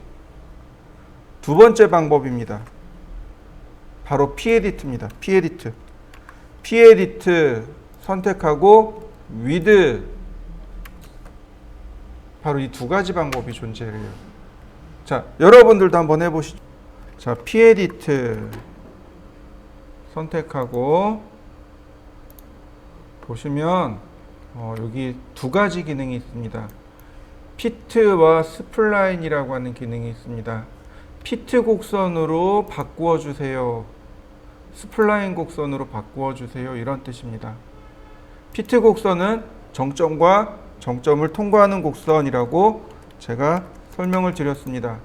두 번째 방법입니다. 바로 P-에디트입니다. P-에디트. P-에디트 선택하고 위드. 바로 이 두 가지 방법이 존재해요. 자, 여러분들도 한번 해보시죠. 자, P-에디트 선택하고 보시면 여기 두 가지 기능이 있습니다. 피트와 스플라인이라고 하는 기능이 있습니다. 피트 곡선으로 바꾸어 주세요. 스플라인 곡선으로 바꾸어 주세요. 이런 뜻입니다. 피트 곡선은 정점과 정점을 통과하는 곡선이라고 제가 설명을 드렸습니다.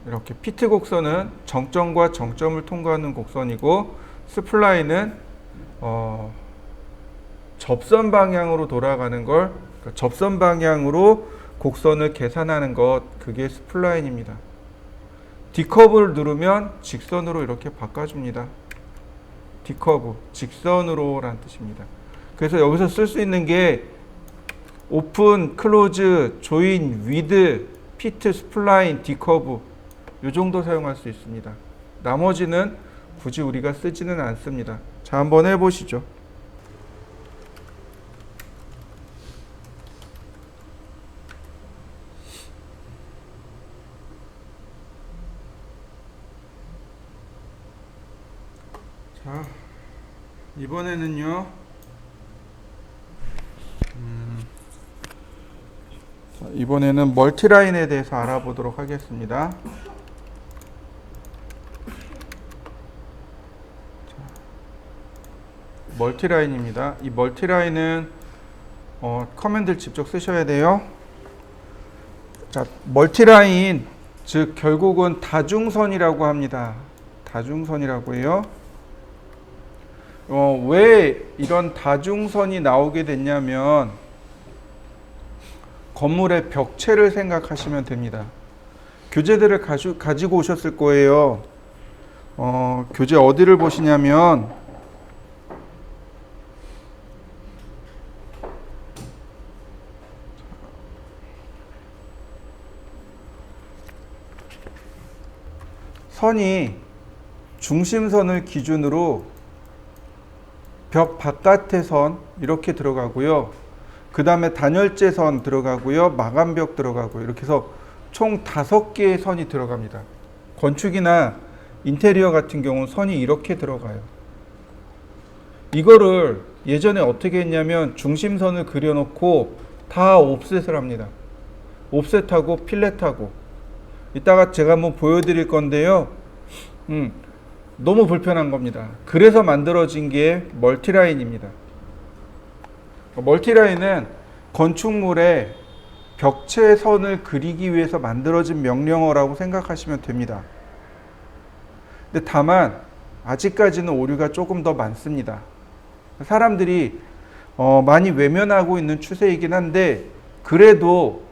이렇게 피트 곡선은 정점과 정점을 통과하는 곡선이고, 스플라인은 접선 방향으로 돌아가는 걸, 그러니까 접선 방향으로 곡선을 계산하는 것, 그게 스플라인입니다. D커브를 누르면 직선으로 이렇게 바꿔줍니다. D커브, 직선으로 라는 뜻입니다. 그래서 여기서 쓸 수 있는 게 오픈, 클로즈, 조인, 위드, 피트, 스플라인, D커브 이 정도 사용할 수 있습니다. 나머지는 굳이 우리가 쓰지는 않습니다. 자, 한번 해보시죠. 자, 이번에는요. 자, 이번에는 멀티라인에 대해서 알아보도록 하겠습니다. 멀티라인입니다. 이 멀티라인은 커맨드를 직접 쓰셔야 돼요. 자, 멀티라인, 즉 결국은 다중선이라고 합니다. 다중선이라고 해요. 왜 이런 다중선이 나오게 됐냐면 건물의 벽체를 생각하시면 됩니다. 교재들을 가지고 오셨을 거예요. 교재 어디를 보시냐면 선이 중심선을 기준으로 벽 바깥의 선 이렇게 들어가고요. 그 다음에 단열재선 들어가고요. 마감벽 들어가고요. 이렇게 해서 총 5개의 선이 들어갑니다. 건축이나 인테리어 같은 경우는 선이 이렇게 들어가요. 이거를 예전에 어떻게 했냐면 중심선을 그려놓고 다 옵셋을 합니다. 옵셋하고 필렛하고. 이따가 제가 한번 보여드릴 건데요. 너무 불편한 겁니다. 그래서 만들어진 게 멀티라인입니다. 멀티라인은 건축물에 벽체선을 그리기 위해서 만들어진 명령어라고 생각하시면 됩니다. 근데 다만 아직까지는 오류가 조금 더 많습니다. 사람들이 많이 외면하고 있는 추세이긴 한데 그래도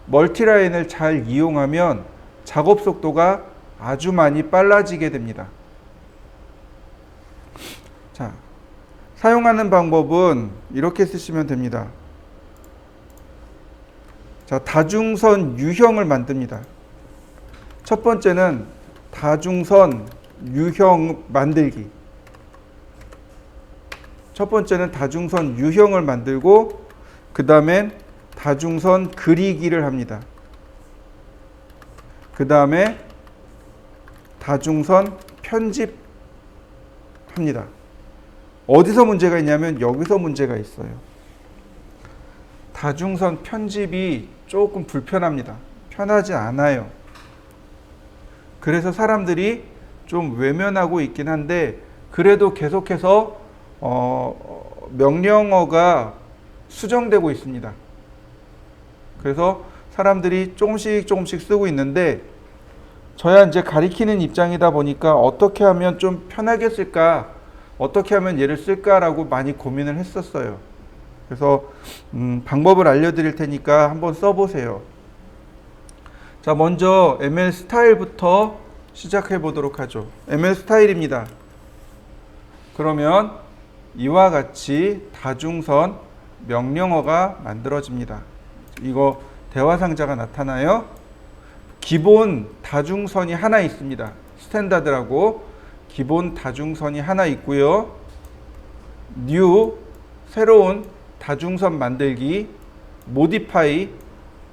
멀티라인을 잘 이용하면 작업 속도가 아주 많이 빨라지게 됩니다. 자, 사용하는 방법은 이렇게 쓰시면 됩니다. 자, 다중선 유형을 만듭니다. 첫 번째는 다중선 유형 만들기. 첫 번째는 다중선 유형을 만들고 그 다음엔 다중선 그리기를 합니다. 그 다음에 다중선 편집합니다. 어디서 문제가 있냐면 여기서 문제가 있어요. 다중선 편집이 조금 불편합니다. 편하지 않아요. 그래서 사람들이 좀 외면하고 있긴 한데 그래도 계속해서 명령어가 수정되고 있습니다. 그래서 사람들이 조금씩 쓰고 있는데 저야 이제 가리키는 입장이다 보니까 어떻게 하면 좀 편하게 쓸까, 어떻게 하면 얘를 쓸까라고 많이 고민을 했었어요. 그래서 방법을 알려드릴 테니까 한번 써보세요. 자, 먼저 ML 스타일부터 시작해 보도록 하죠. ML 스타일입니다. 그러면 이와 같이 다중선 명령어가 만들어집니다. 이거 대화 상자가 나타나요. 기본 다중선이 하나 있습니다. 스탠다드라고 기본 다중선이 하나 있고요. new 새로운 다중선 만들기, modify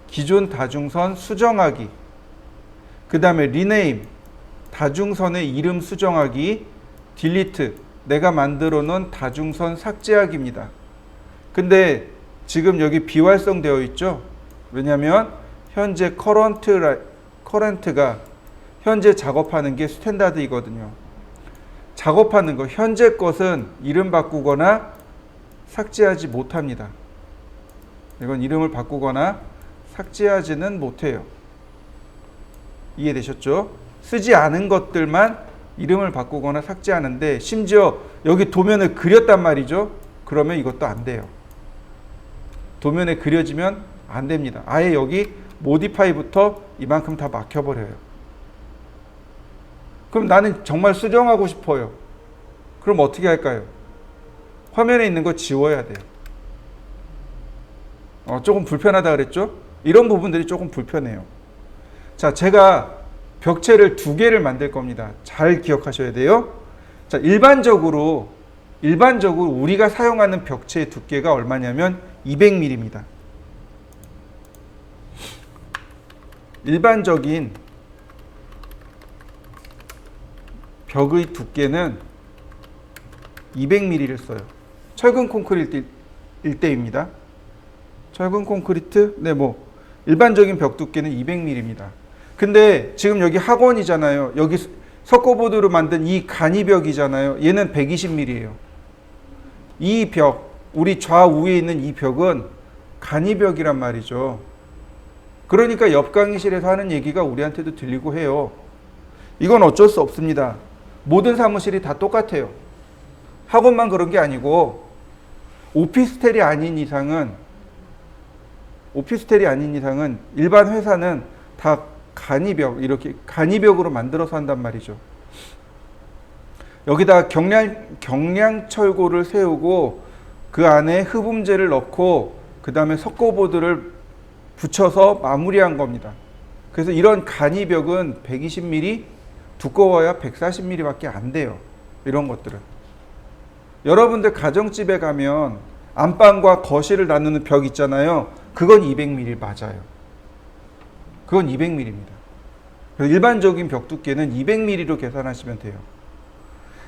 기존 다중선 수정하기, 그 다음에 rename 다중선의 이름 수정하기, delete 내가 만들어 놓은 다중선 삭제하기입니다. 근데 지금 여기 비활성되어 있죠? 왜냐하면 현재 current가 현재 작업하는 게 스탠다드이거든요. 작업하는 거, 현재 것은 이름 바꾸거나 삭제하지 못합니다. 이건 이름을 바꾸거나 삭제하지는 못해요. 이해되셨죠? 쓰지 않은 것들만 이름을 바꾸거나 삭제하는데 심지어 여기 도면을 그렸단 말이죠. 그러면 이것도 안 돼요. 도면에 그려지면 안 됩니다. 아예 여기 modify부터 이만큼 다 막혀버려요. 그럼 나는 정말 수정하고 싶어요. 그럼 어떻게 할까요? 화면에 있는 거 지워야 돼요. 조금 불편하다 그랬죠? 이런 부분들이 조금 불편해요. 자, 제가 벽체를 2개를 만들 겁니다. 잘 기억하셔야 돼요. 자, 일반적으로 우리가 사용하는 벽체의 두께가 얼마냐면 200mm입니다. 일반적인 벽의 두께는 200mm를 써요. 철근 콘크리트 일대입니다. 철근 콘크리트, 일반적인 벽 두께는 200mm입니다. 근데 지금 여기 학원이잖아요. 여기 석고보드로 만든 이 간이벽이잖아요. 얘는 120mm예요. 이 벽, 우리 좌우에 있는 이 벽은 간이벽이란 말이죠. 그러니까 옆 강의실에서 하는 얘기가 우리한테도 들리고 해요. 이건 어쩔 수 없습니다. 모든 사무실이 다 똑같아요. 학원만 그런 게 아니고 오피스텔이 아닌 이상은 일반 회사는 다 간이벽, 이렇게 간이벽으로 만들어서 한단 말이죠. 여기다 경량철골을 세우고 그 안에 흡음재를 넣고 그 다음에 석고보드를 붙여서 마무리한 겁니다. 그래서 이런 간이벽은 120mm, 두꺼워야 140mm 밖에 안 돼요. 이런 것들은. 여러분들 가정집에 가면 안방과 거실을 나누는 벽 있잖아요. 그건 200mm 맞아요. 그건 200mm입니다. 일반적인 벽 두께는 200mm로 계산하시면 돼요.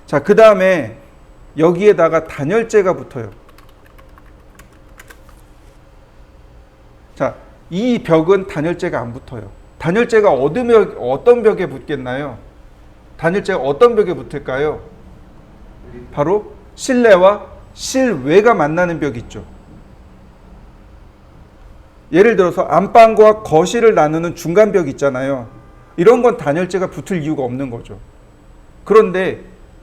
자, 그 다음에 여기에다가 단열재가 붙어요. 자, 이 벽은 단열재가 안 붙어요. 단열재가 어떤 벽에 붙겠나요? 단열재가 어떤 벽에 붙을까요? 바로 실내와 실외가 만나는 벽 있죠. 예를 들어서 안방과 거실을 나누는 중간 벽 있잖아요. 이런 건 단열재가 붙을 이유가 없는 거죠. 그런데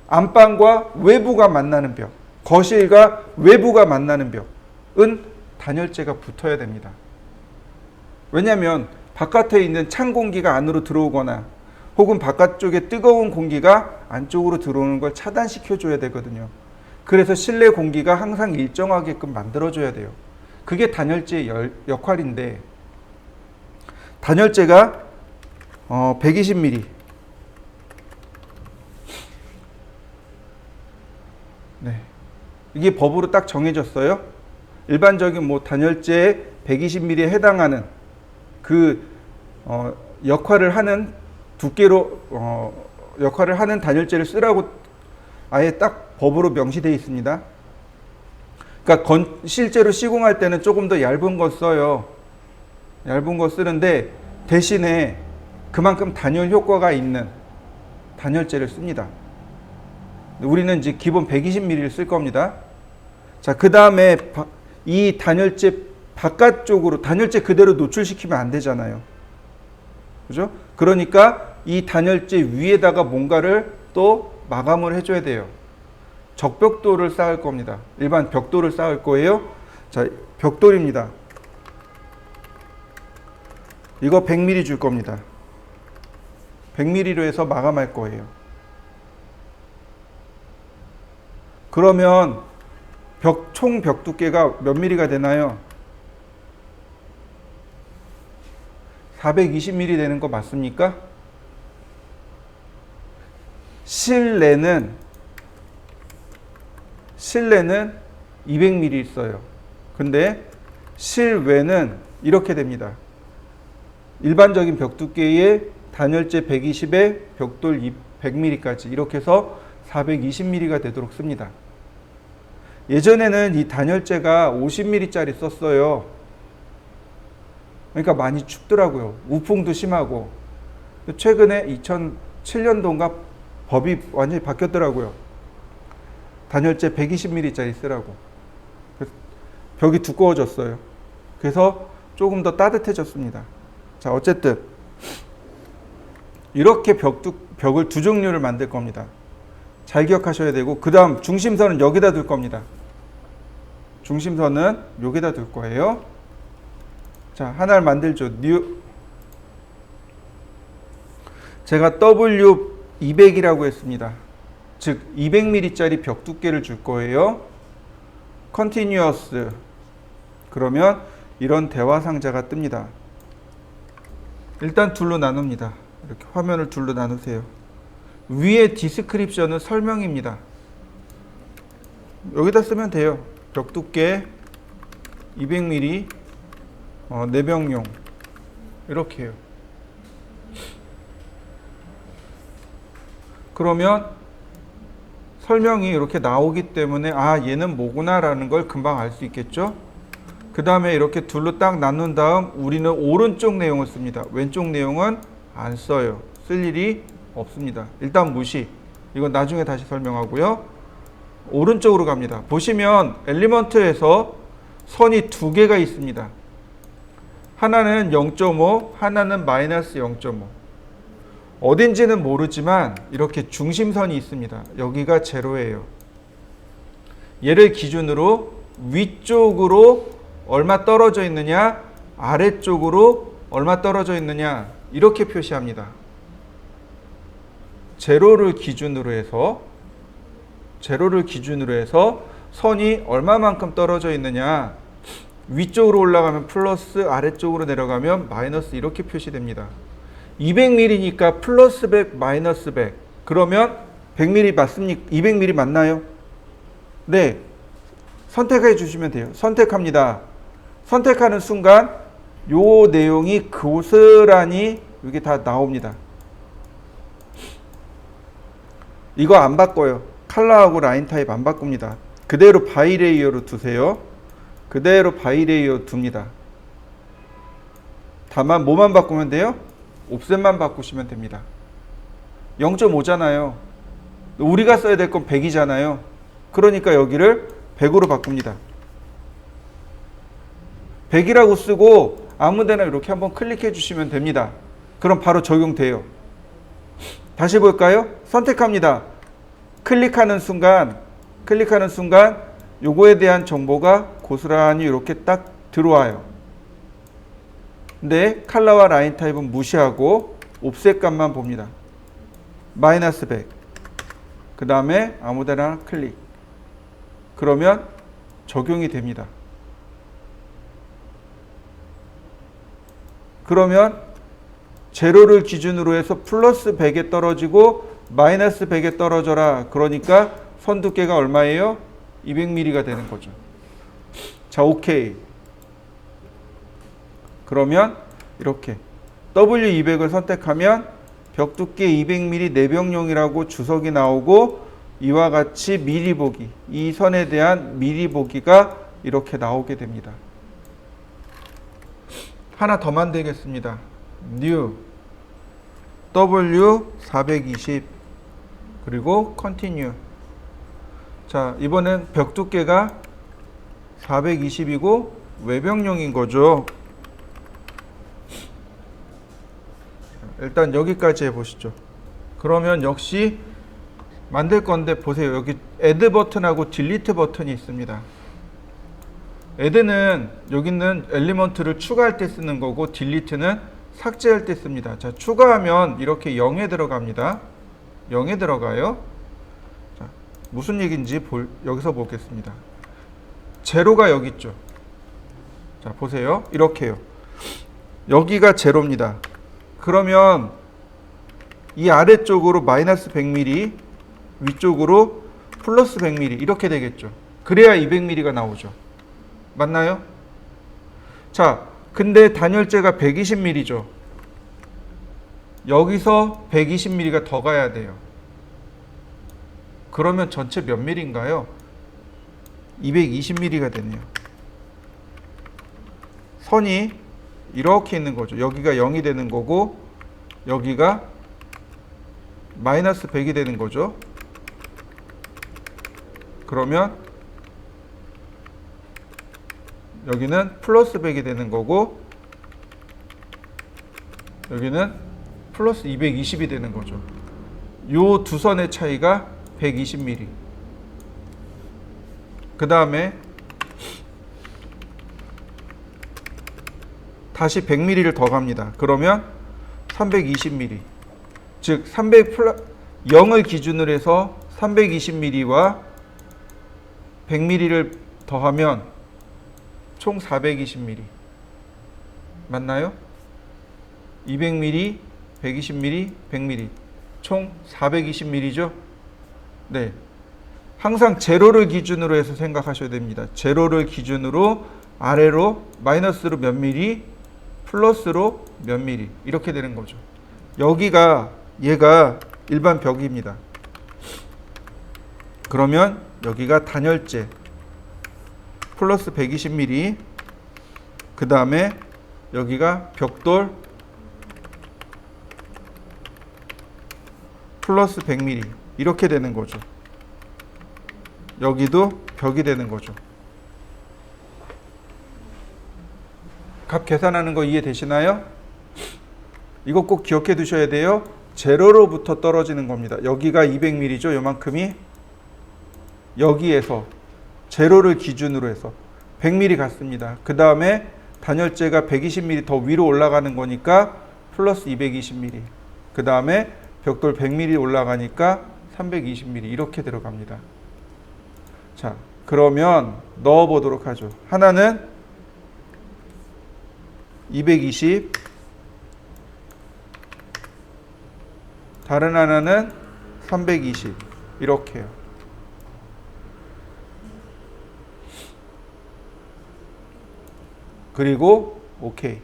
안방과 외부가 만나는 벽, 거실과 외부가 만나는 벽은 단열재가 붙어야 됩니다. 왜냐하면 바깥에 있는 찬 공기가 안으로 들어오거나 혹은 바깥쪽에 뜨거운 공기가 안쪽으로 들어오는 걸 차단시켜 줘야 되거든요. 그래서 실내 공기가 항상 일정하게끔 만들어줘야 돼요. 그게 단열재의 역할인데, 단열재가 120mm. 네. 이게 법으로 딱 정해졌어요. 일반적인 뭐 단열재의 120mm에 해당하는 그 역할을 하는 두께로 역할을 하는 단열재를 쓰라고 아예 딱 법으로 명시되어 있습니다. 그러니까 실제로 시공할 때는 조금 더 얇은 거 써요. 얇은 거 쓰는데 대신에 그만큼 단열 효과가 있는 단열재를 씁니다. 우리는 이제 기본 120mm를 쓸 겁니다. 자, 그 다음에 이 단열재 바깥쪽으로 단열재 그대로 노출시키면 안 되잖아요. 그죠? 그러니까 이 단열재 위에다가 뭔가를 또 마감을 해줘야 돼요. 적벽돌을 쌓을 겁니다. 일반 벽돌을 쌓을 거예요. 자, 벽돌입니다. 이거 100mm 줄 겁니다. 100mm로 해서 마감할 거예요. 그러면 총 벽 두께가 몇 mm가 되나요? 420mm 되는 거 맞습니까? 실내는 200mm 있어요. 근데 실외는 이렇게 됩니다. 일반적인 벽 두께의 단열재 120에 벽돌 100mm까지 이렇게 해서 420mm가 되도록 씁니다. 예전에는 이 단열재가 50mm짜리 썼어요. 그러니까 많이 춥더라고요. 우풍도 심하고. 최근에 2007년도인가 법이 완전히 바뀌었더라고요. 단열재 120mm짜리 쓰라고. 벽이 두꺼워졌어요. 그래서 조금 더 따뜻해졌습니다. 자, 어쨌든 이렇게 벽을 두 종류를 만들 겁니다. 잘 기억하셔야 되고, 그 다음 중심선은 여기다 둘 겁니다. 중심선은 여기다 둘 거예요. 자, 하나를 만들죠. 제가 W200이라고 했습니다. 즉 200mm짜리 벽 두께를 줄 거예요. Continuous. 그러면 이런 대화 상자가 뜹니다. 일단 둘로 나눕니다. 이렇게 화면을 둘로 나누세요. 위에 디스크립션은 설명입니다. 여기다 쓰면 돼요. 벽 두께 200mm 내병용 이렇게 해요. 그러면 설명이 이렇게 나오기 때문에 아, 얘는 뭐구나 라는 걸 금방 알 수 있겠죠. 그 다음에 이렇게 둘로 딱 나눈 다음 우리는 오른쪽 내용을 씁니다. 왼쪽 내용은 안 써요. 쓸 일이 없습니다. 일단 무시. 이건 나중에 다시 설명하고요. 오른쪽으로 갑니다. 보시면 엘리먼트에서 선이 두 개가 있습니다. 하나는 0.5, 하나는 마이너스 0.5. 어딘지는 모르지만 이렇게 중심선이 있습니다. 여기가 제로예요. 얘를 기준으로 위쪽으로 얼마 떨어져 있느냐, 아래쪽으로 얼마 떨어져 있느냐 이렇게 표시합니다. 제로를 기준으로 해서 선이 얼마만큼 떨어져 있느냐, 위쪽으로 올라가면 플러스, 아래쪽으로 내려가면 마이너스 이렇게 표시됩니다. 200mm니까 플러스 100, 마이너스 100. 그러면 100mm 맞습니까? 200mm 맞나요? 네. 선택해 주시면 돼요. 선택합니다. 선택하는 순간 요 내용이 고스란히 이게 다 나옵니다. 이거 안 바꿔요. 컬러하고 라인 타입 안 바꿉니다. 그대로 바이레이어로 두세요. 그대로 바이레이어 둡니다. 다만 뭐만 바꾸면 돼요? 옵셋만 바꾸시면 됩니다. 0.5잖아요. 우리가 써야 될 건 100이잖아요. 그러니까 여기를 100으로 바꿉니다. 100이라고 쓰고 아무데나 이렇게 한번 클릭해 주시면 됩니다. 그럼 바로 적용돼요. 다시 볼까요? 선택합니다. 클릭하는 순간 클릭하는 순간 요거에 대한 정보가 고스란히 이렇게 딱 들어와요. 근데 컬러와 라인 타입은 무시하고 옵셋 값만 봅니다. 마이너스 100. 그 다음에 아무데나 클릭. 그러면 적용이 됩니다. 그러면 제로를 기준으로 해서 플러스 100에 떨어지고 마이너스 100에 떨어져라. 그러니까 선 두께가 얼마예요? 200mm가 되는 거죠. 자, 오케이. 그러면 이렇게 W200을 선택하면 벽 두께 200mm 내벽용이라고 주석이 나오고 이와 같이 미리 보기, 이 선에 대한 미리 보기가 이렇게 나오게 됩니다. 하나 더 만들겠습니다. New W420 그리고 Continue. 자, 이번엔 벽 두께가 420이고 외벽용인 거죠. 일단 여기까지 해보시죠. 그러면 역시 만들 건데 보세요. 여기 Add 버튼하고 Delete 버튼이 있습니다. Add는 여기 있는 엘리먼트를 추가할 때 쓰는 거고 Delete는 삭제할 때 씁니다. 자, 추가하면 이렇게 0에 들어갑니다. 0에 들어가요. 자, 무슨 얘기인지 여기서 보겠습니다. 제로가 여기 있죠. 자, 보세요. 이렇게요. 여기가 제로입니다. 그러면 이 아래쪽으로 마이너스 100mm, 위쪽으로 플러스 100mm 이렇게 되겠죠. 그래야 200mm가 나오죠. 맞나요? 자, 근데 단열재가 120mm죠. 여기서 120mm가 더 가야 돼요. 그러면 전체 몇 mm인가요? 220mm가 되네요. 선이 이렇게 있는 거죠. 여기가 0이 되는 거고 여기가 마이너스 100이 되는 거죠. 그러면 여기는 플러스 100이 되는 거고 여기는 플러스 220이 되는 거죠. 요 두 선의 차이가 120mm. 그 다음에 다시 100mm를 더 갑니다. 그러면 320mm. 즉 0을 기준으로 해서 320mm와 100mm를 더하면 총 420mm. 맞나요? 200mm, 120mm, 100mm. 총 420mm죠? 네. 항상 제로를 기준으로 해서 생각하셔야 됩니다. 제로를 기준으로 아래로 마이너스로 몇 미리, 플러스로 몇 미리 이렇게 되는 거죠. 여기가 얘가 일반 벽입니다. 그러면 여기가 단열재 플러스 120mm 그 다음에 여기가 벽돌 플러스 100mm 이렇게 되는 거죠. 여기도 벽이 되는 거죠. 값 계산하는 거 이해되시나요? 이거 꼭 기억해 두셔야 돼요. 제로로부터 떨어지는 겁니다. 여기가 200mm죠. 요만큼이 여기에서 제로를 기준으로 해서 100mm 갔습니다. 그 다음에 단열재가 120mm 더 위로 올라가는 거니까 플러스 220mm. 그 다음에 벽돌 100mm 올라가니까 320mm 이렇게 들어갑니다. 자, 그러면 넣어 보도록 하죠. 하나는 220, 다른 하나는 320 이렇게요. 그리고 오케이.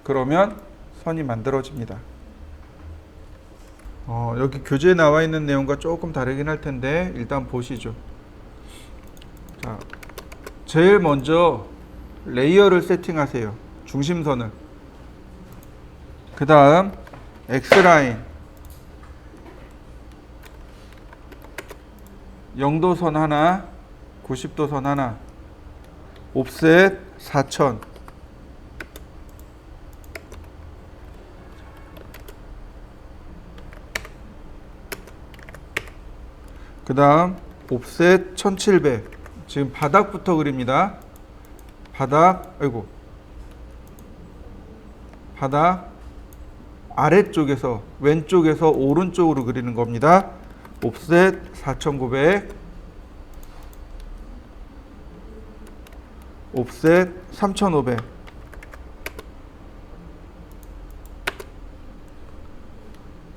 그러면 선이 만들어집니다. 여기 교재에 나와 있는 내용과 조금 다르긴 할 텐데 일단 보시죠. 자, 제일 먼저 레이어를 세팅하세요. 중심선을. 그 다음 X라인 0도선 하나 90도선 하나 옵셋 4000. 그 다음 옵셋 1700. 지금 바닥부터 그립니다. 바닥 아래쪽에서 왼쪽에서 오른쪽으로 그리는 겁니다. 옵셋 4900, 옵셋 3500.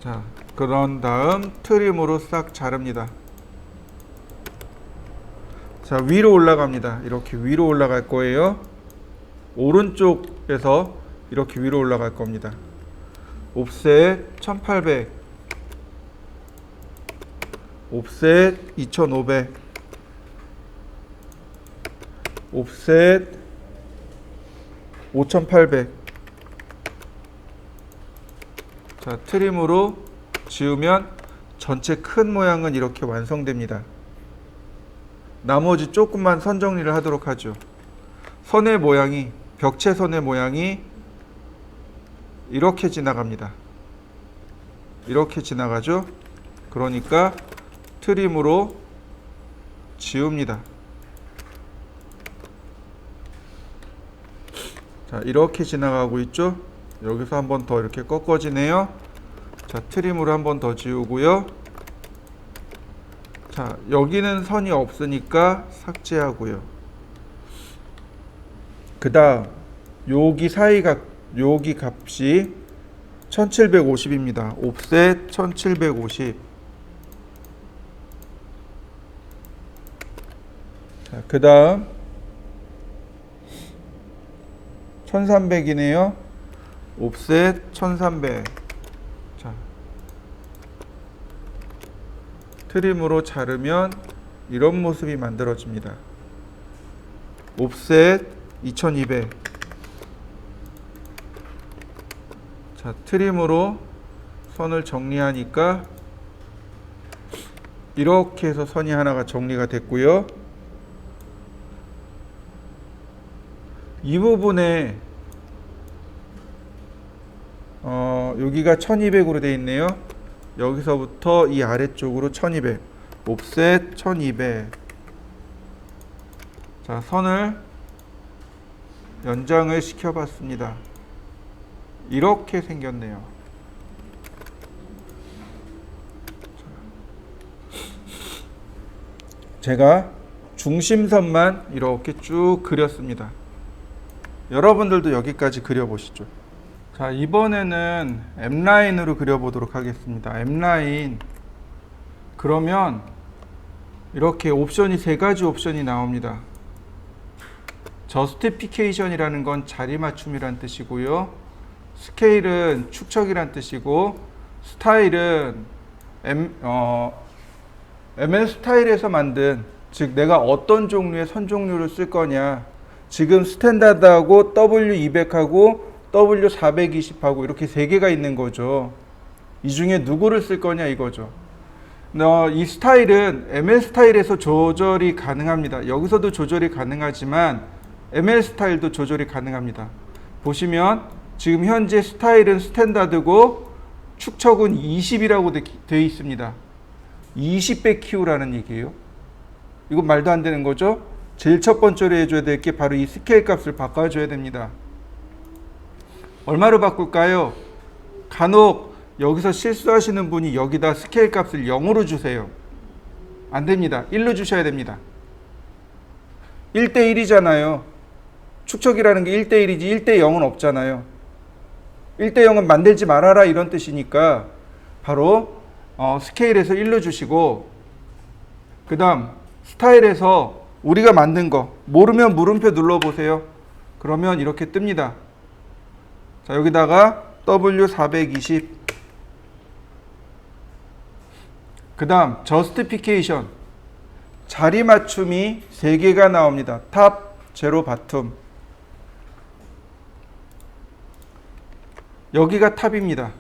자, 그런 다음 트림으로 싹 자릅니다. 자, 위로 올라갑니다. 이렇게 위로 올라갈 거예요. 오른쪽에서 이렇게 위로 올라갈 겁니다. 옵셋 1800, 옵셋 2500, 옵셋 5800. 자, 트림으로 지우면 전체 큰 모양은 이렇게 완성됩니다. 나머지 조금만 선 정리를 하도록 하죠. 선의 모양이, 벽체 선의 모양이 이렇게 지나갑니다. 이렇게 지나가죠. 그러니까 트림으로 지웁니다. 자, 이렇게 지나가고 있죠. 여기서 한 번 더 이렇게 꺾어지네요. 자, 트림으로 한 번 더 지우고요. 자, 여기는 선이 없으니까 삭제하고요. 그 다음 여기 여기 값이 1750입니다. 옵셋 1750. 자, 그 다음 1300이네요. 옵셋 1300. 자, 트림으로 자르면 이런 모습이 만들어집니다. 옵셋 2200. 자, 트림으로 선을 정리하니까 이렇게 해서 선이 하나가 정리가 됐고요. 이 부분에 여기가 1200으로 되어 있네요. 여기서부터 이 아래쪽으로 1200, 옵셋 1200. 자, 선을 연장을 시켜봤습니다. 이렇게 생겼네요. 제가 중심선만 이렇게 쭉 그렸습니다. 여러분들도 여기까지 그려보시죠. 자, 이번에는 M라인으로 그려보도록 하겠습니다. M라인. 그러면 이렇게 옵션이 3가지 옵션이 나옵니다. 저스티피케이션이라는 건 자리 맞춤이란 뜻이고요. 스케일은 축척이란 뜻이고, 스타일은 ML 스타일에서 만든, 즉 내가 어떤 종류의 선 종류를 쓸 거냐. 지금 스탠다드하고 W200하고 W420하고 이렇게 3개가 있는 거죠. 이 중에 누구를 쓸 거냐 이거죠. 이 스타일은 ML 스타일에서 조절이 가능합니다. 여기서도 조절이 가능하지만 ML 스타일도 조절이 가능합니다. 보시면 지금 현재 스타일은 스탠다드고 축척은 20이라고 되어 있습니다. 20배 키우라는 얘기예요. 이거 말도 안 되는 거죠. 제일 첫 번째로 해줘야 될 게 바로 이 스케일 값을 바꿔줘야 됩니다. 얼마로 바꿀까요? 간혹 여기서 실수하시는 분이 여기다 스케일 값을 0으로 주세요. 안 됩니다. 1로 주셔야 됩니다. 1대1이잖아요. 축척이라는 게 1대1이지 1대0은 없잖아요. 1대0은 만들지 말아라 이런 뜻이니까 바로 스케일에서 1로 주시고, 그 다음 스타일에서 우리가 만든 거 모르면 물음표 눌러보세요. 그러면 이렇게 뜹니다. 자, 여기다가 W420. 그 다음 저스티피케이션. 자리 맞춤이 3개가 나옵니다. 탑, 제로, 바텀. 여기가 탑입니다.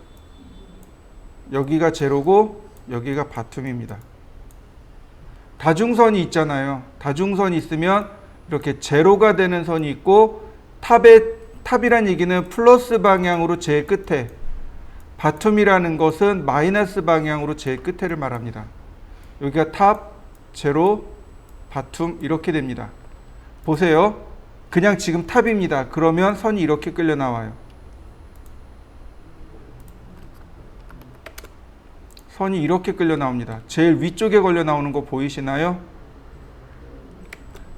여기가 제로고 여기가 바텀입니다. 다중선이 있잖아요. 다중선이 있으면 이렇게 제로가 되는 선이 있고, 탑이란 얘기는 플러스 방향으로 제일 끝에, 바텀이라는 것은 마이너스 방향으로 제일 끝에를 말합니다. 여기가 탑, 제로, 바툼 이렇게 됩니다. 보세요. 그냥 지금 탑입니다. 그러면 선이 이렇게 끌려 나와요. 선이 이렇게 끌려 나옵니다. 제일 위쪽에 걸려 나오는 거 보이시나요?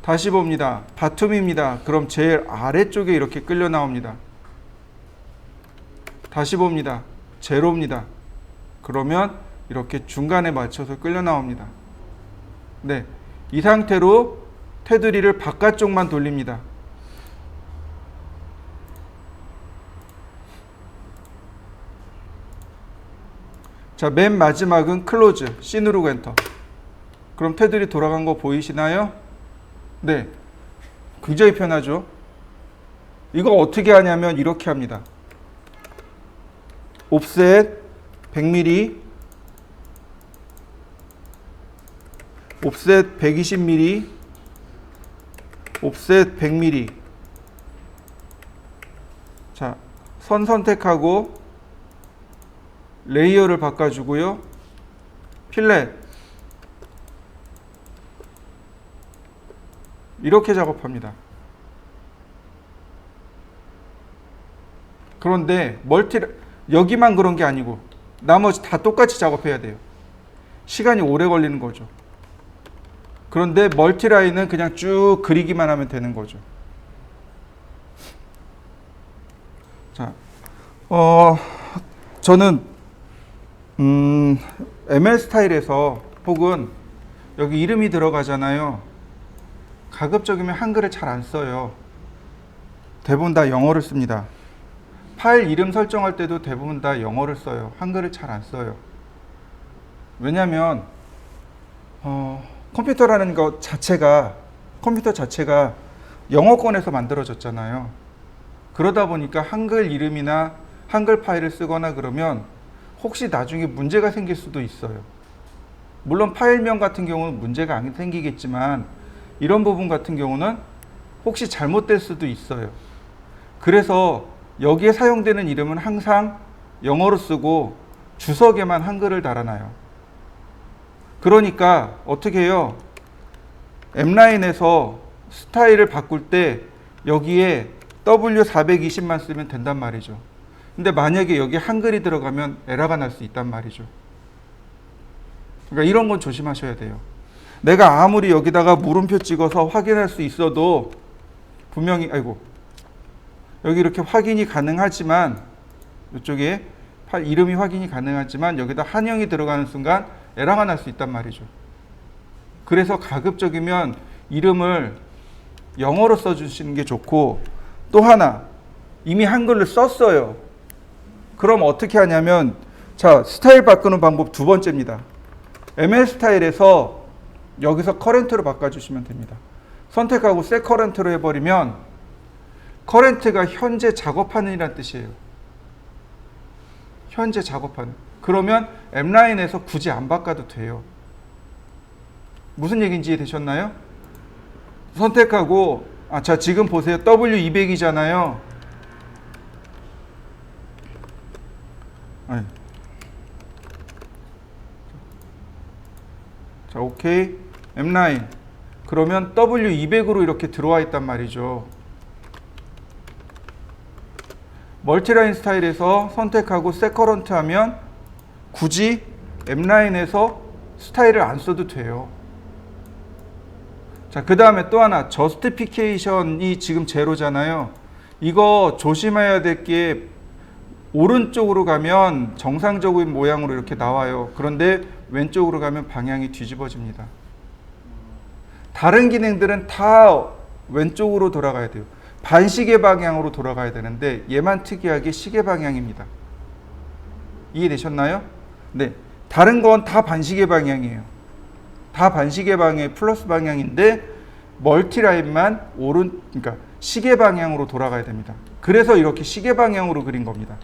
다시 봅니다. 바툼입니다. 그럼 제일 아래쪽에 이렇게 끌려 나옵니다. 다시 봅니다. 제로입니다. 그러면 이렇게 중간에 맞춰서 끌려 나옵니다. 네, 이 상태로 테두리를 바깥쪽만 돌립니다. 자, 맨 마지막은 클로즈, C 누르고 엔터. 그럼 테두리 돌아간 거 보이시나요? 네, 굉장히 편하죠. 이거 어떻게 하냐면 이렇게 합니다. 옵셋 100mm, 옵셋 120mm, 옵셋 100mm. 자, 선 선택하고 레이어를 바꿔주고요. 필렛 이렇게 작업합니다. 그런데 여기만 그런 게 아니고 나머지 다 똑같이 작업해야 돼요. 시간이 오래 걸리는 거죠. 그런데 멀티라인은 그냥 쭉 그리기만 하면 되는 거죠. 자, 저는 ML 스타일에서 혹은 여기 이름이 들어가잖아요. 가급적이면 한글을 잘 안 써요. 대부분 다 영어를 씁니다. 파일 이름 설정할 때도 대부분 다 영어를 써요. 한글을 잘 안 써요. 왜냐하면 컴퓨터라는 것 자체가, 컴퓨터 자체가 영어권에서 만들어졌잖아요. 그러다 보니까 한글 이름이나 한글 파일을 쓰거나 그러면 혹시 나중에 문제가 생길 수도 있어요. 물론 파일명 같은 경우는 문제가 안 생기겠지만 이런 부분 같은 경우는 혹시 잘못될 수도 있어요. 그래서 여기에 사용되는 이름은 항상 영어로 쓰고 주석에만 한글을 달아놔요. 그러니까 어떻게 해요? M라인에서 스타일을 바꿀 때 여기에 W420만 쓰면 된단 말이죠. 근데 만약에 여기 한글이 들어가면 에러가 날 수 있단 말이죠. 그러니까 이런 건 조심하셔야 돼요. 내가 아무리 여기다가 물음표 찍어서 확인할 수 있어도 분명히 여기 이렇게 확인이 가능하지만 이쪽에 이름이 확인이 가능하지만 여기다 한영이 들어가는 순간 에러가 날 수 있단 말이죠. 그래서 가급적이면 이름을 영어로 써주시는 게 좋고, 또 하나 이미 한글을 썼어요. 그럼 어떻게 하냐면, 자, 스타일 바꾸는 방법 두 번째입니다. ML 스타일에서 여기서 커런트로 바꿔주시면 됩니다. 선택하고 셋 커런트로 해버리면 커런트가 현재 작업하는 이란 뜻이에요. 현재 작업하는. 그러면 M라인에서 굳이 안 바꿔도 돼요. 무슨 얘기인지 이해되셨나요? 선택하고, 자, 지금 보세요. W200이잖아요. 자, 오케이. M라인. 그러면 W200으로 이렇게 들어와 있단 말이죠. 멀티라인 스타일에서 선택하고 셋 커런트 하면 굳이 M라인에서 스타일을 안 써도 돼요. 자, 그 다음에 또 하나, 저스티피케이션이 지금 제로잖아요. 이거 조심해야 될 게, 오른쪽으로 가면 정상적인 모양으로 이렇게 나와요. 그런데 왼쪽으로 가면 방향이 뒤집어집니다. 다른 기능들은 다 왼쪽으로 돌아가야 돼요. 반시계 방향으로 돌아가야 되는데 얘만 특이하게 시계 방향입니다. 이해되셨나요? 네. 다른 건 다 반시계 방향이에요. 다 반시계 방향의 플러스 방향인데 멀티라인만 그러니까 시계 방향으로 돌아가야 됩니다. 그래서 이렇게 시계 방향으로 그린 겁니다.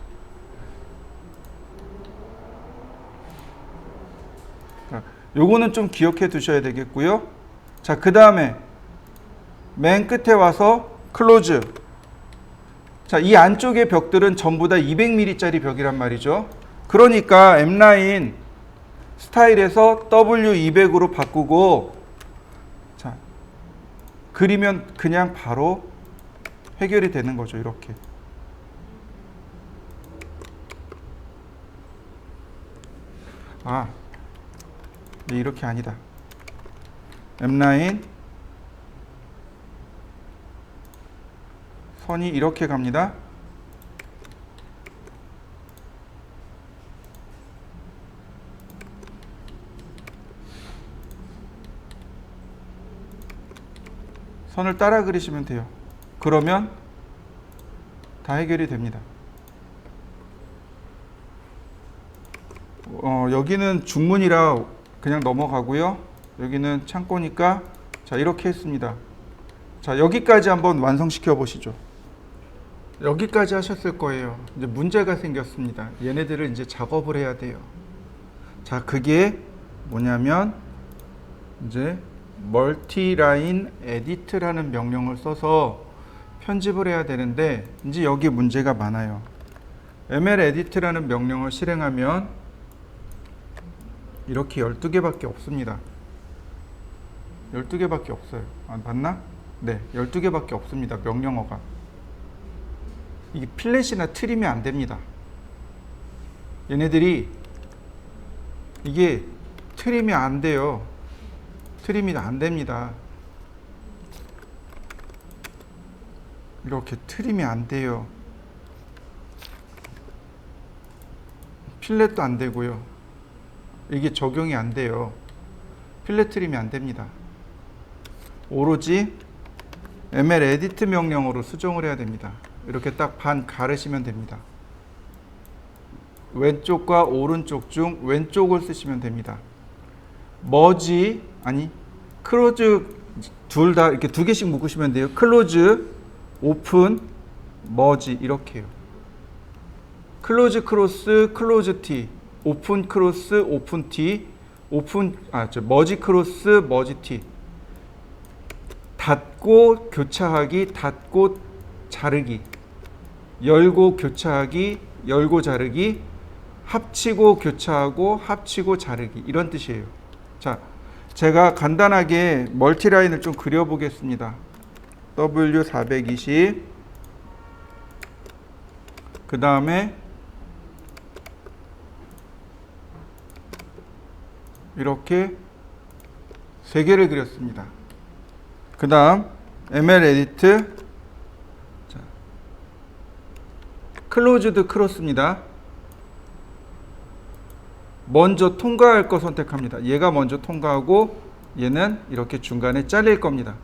요거는 좀 기억해 두셔야 되겠고요. 자, 그 다음에 맨 끝에 와서 클로즈. 자, 이 안쪽의 벽들은 전부 다 200mm짜리 벽이란 말이죠. 그러니까 M라인 스타일에서 W200으로 바꾸고, 자, 그리면 그냥 바로 해결이 되는 거죠. 이렇게. 아, 네, 이렇게 아니다. M 라인 선이 이렇게 갑니다. 선을 따라 그리시면 돼요. 그러면 다 해결이 됩니다. 여기는 중문이라 그냥 넘어가고요. 여기는 창고니까 자, 이렇게 했습니다. 자, 여기까지 한번 완성시켜 보시죠. 여기까지 하셨을 거예요. 이제 문제가 생겼습니다. 얘네들을 이제 작업을 해야 돼요. 자, 그게 뭐냐면 이제 멀티라인 에디트라는 명령을 써서 편집을 해야 되는데, 이제 여기 문제가 많아요. ml 에디트라는 명령을 실행하면 이렇게 12개밖에 없습니다. 12개밖에 없어요. 아, 맞나? 네, 12개밖에 없습니다. 명령어가. 이게 필렛이나 트림이 안 됩니다. 얘네들이 이게 트림이 안 돼요. 트림이 안 됩니다. 이렇게 트림이 안 돼요. 필렛도 안 되고요. 이게 적용이 안 돼요. 필렛 트림이 안 됩니다. 오로지 ml 에디트 명령어로 수정을 해야 됩니다. 이렇게 딱 반 가르시면 됩니다. 왼쪽과 오른쪽 중 왼쪽을 쓰시면 됩니다. 머지, 아니 클로즈, 둘 다 이렇게 두 개씩 묶으시면 돼요. 클로즈, 오픈, 머지 이렇게요. 클로즈 크로스, 클로즈 T, 오픈 크로스, 오픈 T, 머지 크로스, 머지 T. 닫고 교차하기, 닫고 자르기, 열고 교차하기, 열고 자르기, 합치고 교차하고, 합치고 자르기, 이런 뜻이에요. 자, 제가 간단하게 멀티라인을 좀 그려보겠습니다. W420, 그 다음에 이렇게 3개를 그렸습니다. 그 다음 ml 에디트, 클로즈드 크로스입니다. 먼저 통과할 거 선택합니다. 얘가 먼저 통과하고 얘는 이렇게 중간에 잘릴 겁니다.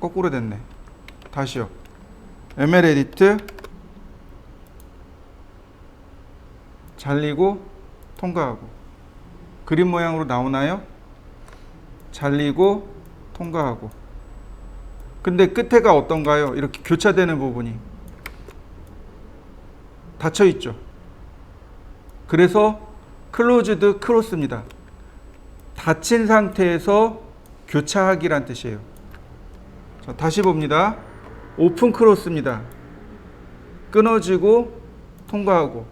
거꾸로 됐네. 다시요. ml 에디트, 잘리고 통과하고. 그림 모양으로 나오나요? 잘리고 통과하고. 근데 끝에가 어떤가요? 이렇게 교차되는 부분이 닫혀 있죠. 그래서 클로즈드 크로스입니다. 닫힌 상태에서 교차하기란 뜻이에요. 자, 다시 봅니다. 오픈 크로스입니다. 끊어지고 통과하고.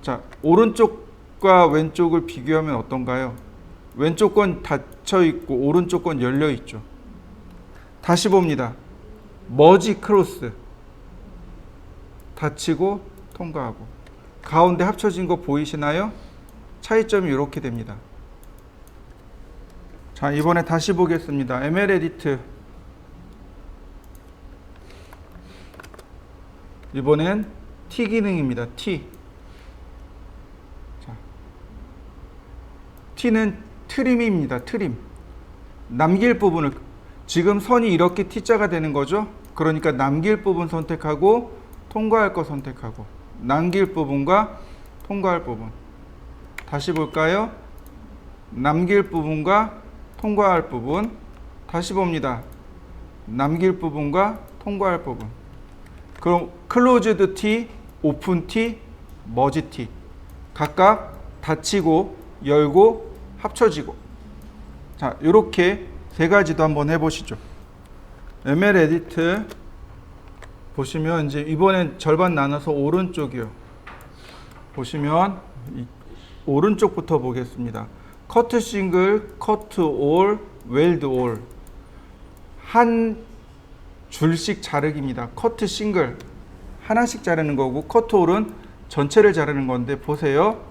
자, 오른쪽과 왼쪽을 비교하면 어떤가요? 왼쪽 건 닫혀 있고 오른쪽 건 열려 있죠. 다시 봅니다. 머지 크로스. 닫히고 통과하고. 가운데 합쳐진 거 보이시나요? 차이점이 이렇게 됩니다. 자, 이번에 다시 보겠습니다. ml 에디트. 이번엔 T 기능입니다. T. 자, T는 트림입니다. 트림. 남길 부분을, 지금 선이 이렇게 T자가 되는 거죠. 그러니까 남길 부분 선택하고 통과할 거 선택하고, 남길 부분과 통과할 부분. 다시 볼까요? 남길 부분과 통과할 부분. 다시 봅니다. 남길 부분과 통과할 부분. 그럼 클로즈드 T, 오픈 T, 머지 T. 각각 닫히고 열고 합쳐지고. 자, 이렇게 세 가지도 한번 해보시죠. ml 에디트 보시면 이제 이번엔 절반 나눠서 오른쪽이요. 보시면 오른쪽부터 보겠습니다. 커트 싱글, 커트 올, 웰드 올. 한 줄씩 자르기입니다. 커트 싱글 하나씩 자르는 거고, 커트 올은 전체를 자르는 건데 보세요.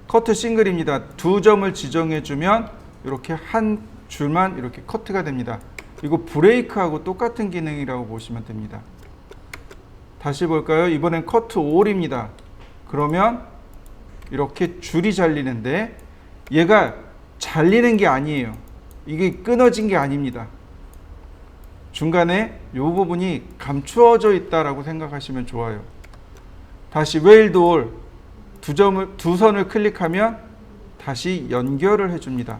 커트 싱글입니다. 두 점을 지정해 주면 이렇게 한 줄만 이렇게 커트가 됩니다. 이거 브레이크하고 똑같은 기능이라고 보시면 됩니다. 다시 볼까요? 이번엔 커트 올입니다. 그러면 이렇게 줄이 잘리는데 얘가 잘리는 게 아니에요. 이게 끊어진 게 아닙니다. 중간에 이 부분이 감추어져 있다라고 생각하시면 좋아요. 다시 웨일드 올 두 선을 클릭하면 다시 연결을 해줍니다.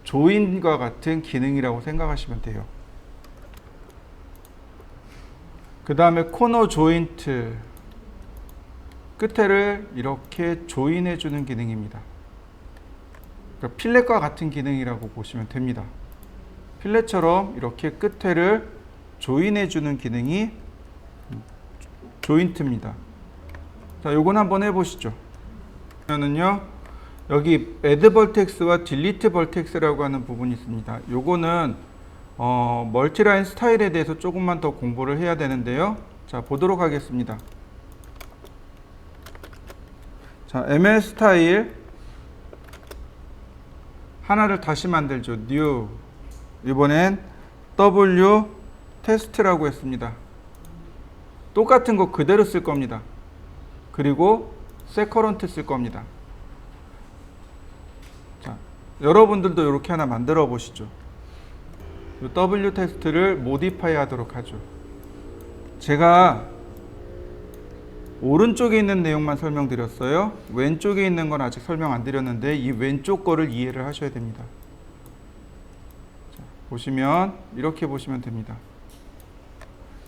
조인과 같은 기능이라고 생각하시면 돼요. 그 다음에 코너 조인트, 끝에를 이렇게 조인해 주는 기능입니다. 그러니까 필렛과 같은 기능이라고 보시면 됩니다. 필렛처럼 이렇게 끝에를 조인해 주는 기능이 조인트입니다. 자, 요건 한번 해보시죠. 그러면은요, 여기 add vertex와 delete vertex라고 하는 부분이 있습니다. 요거는 멀티라인 스타일에 대해서 조금만 더 공부를 해야 되는데요. 자, 보도록 하겠습니다. 자, ML 스타일 하나를 다시 만들죠. new. 이번엔 W 테스트라고 했습니다. 똑같은 거 그대로 쓸 겁니다. 그리고 세커런트 쓸 겁니다. 자, 여러분들도 이렇게 하나 만들어 보시죠. 이 W 테스트를 모디파이 하도록 하죠. 제가 오른쪽에 있는 내용만 설명드렸어요. 왼쪽에 있는 건 아직 설명 안 드렸는데 이 왼쪽 거를 이해를 하셔야 됩니다. 자, 보시면 이렇게 보시면 됩니다.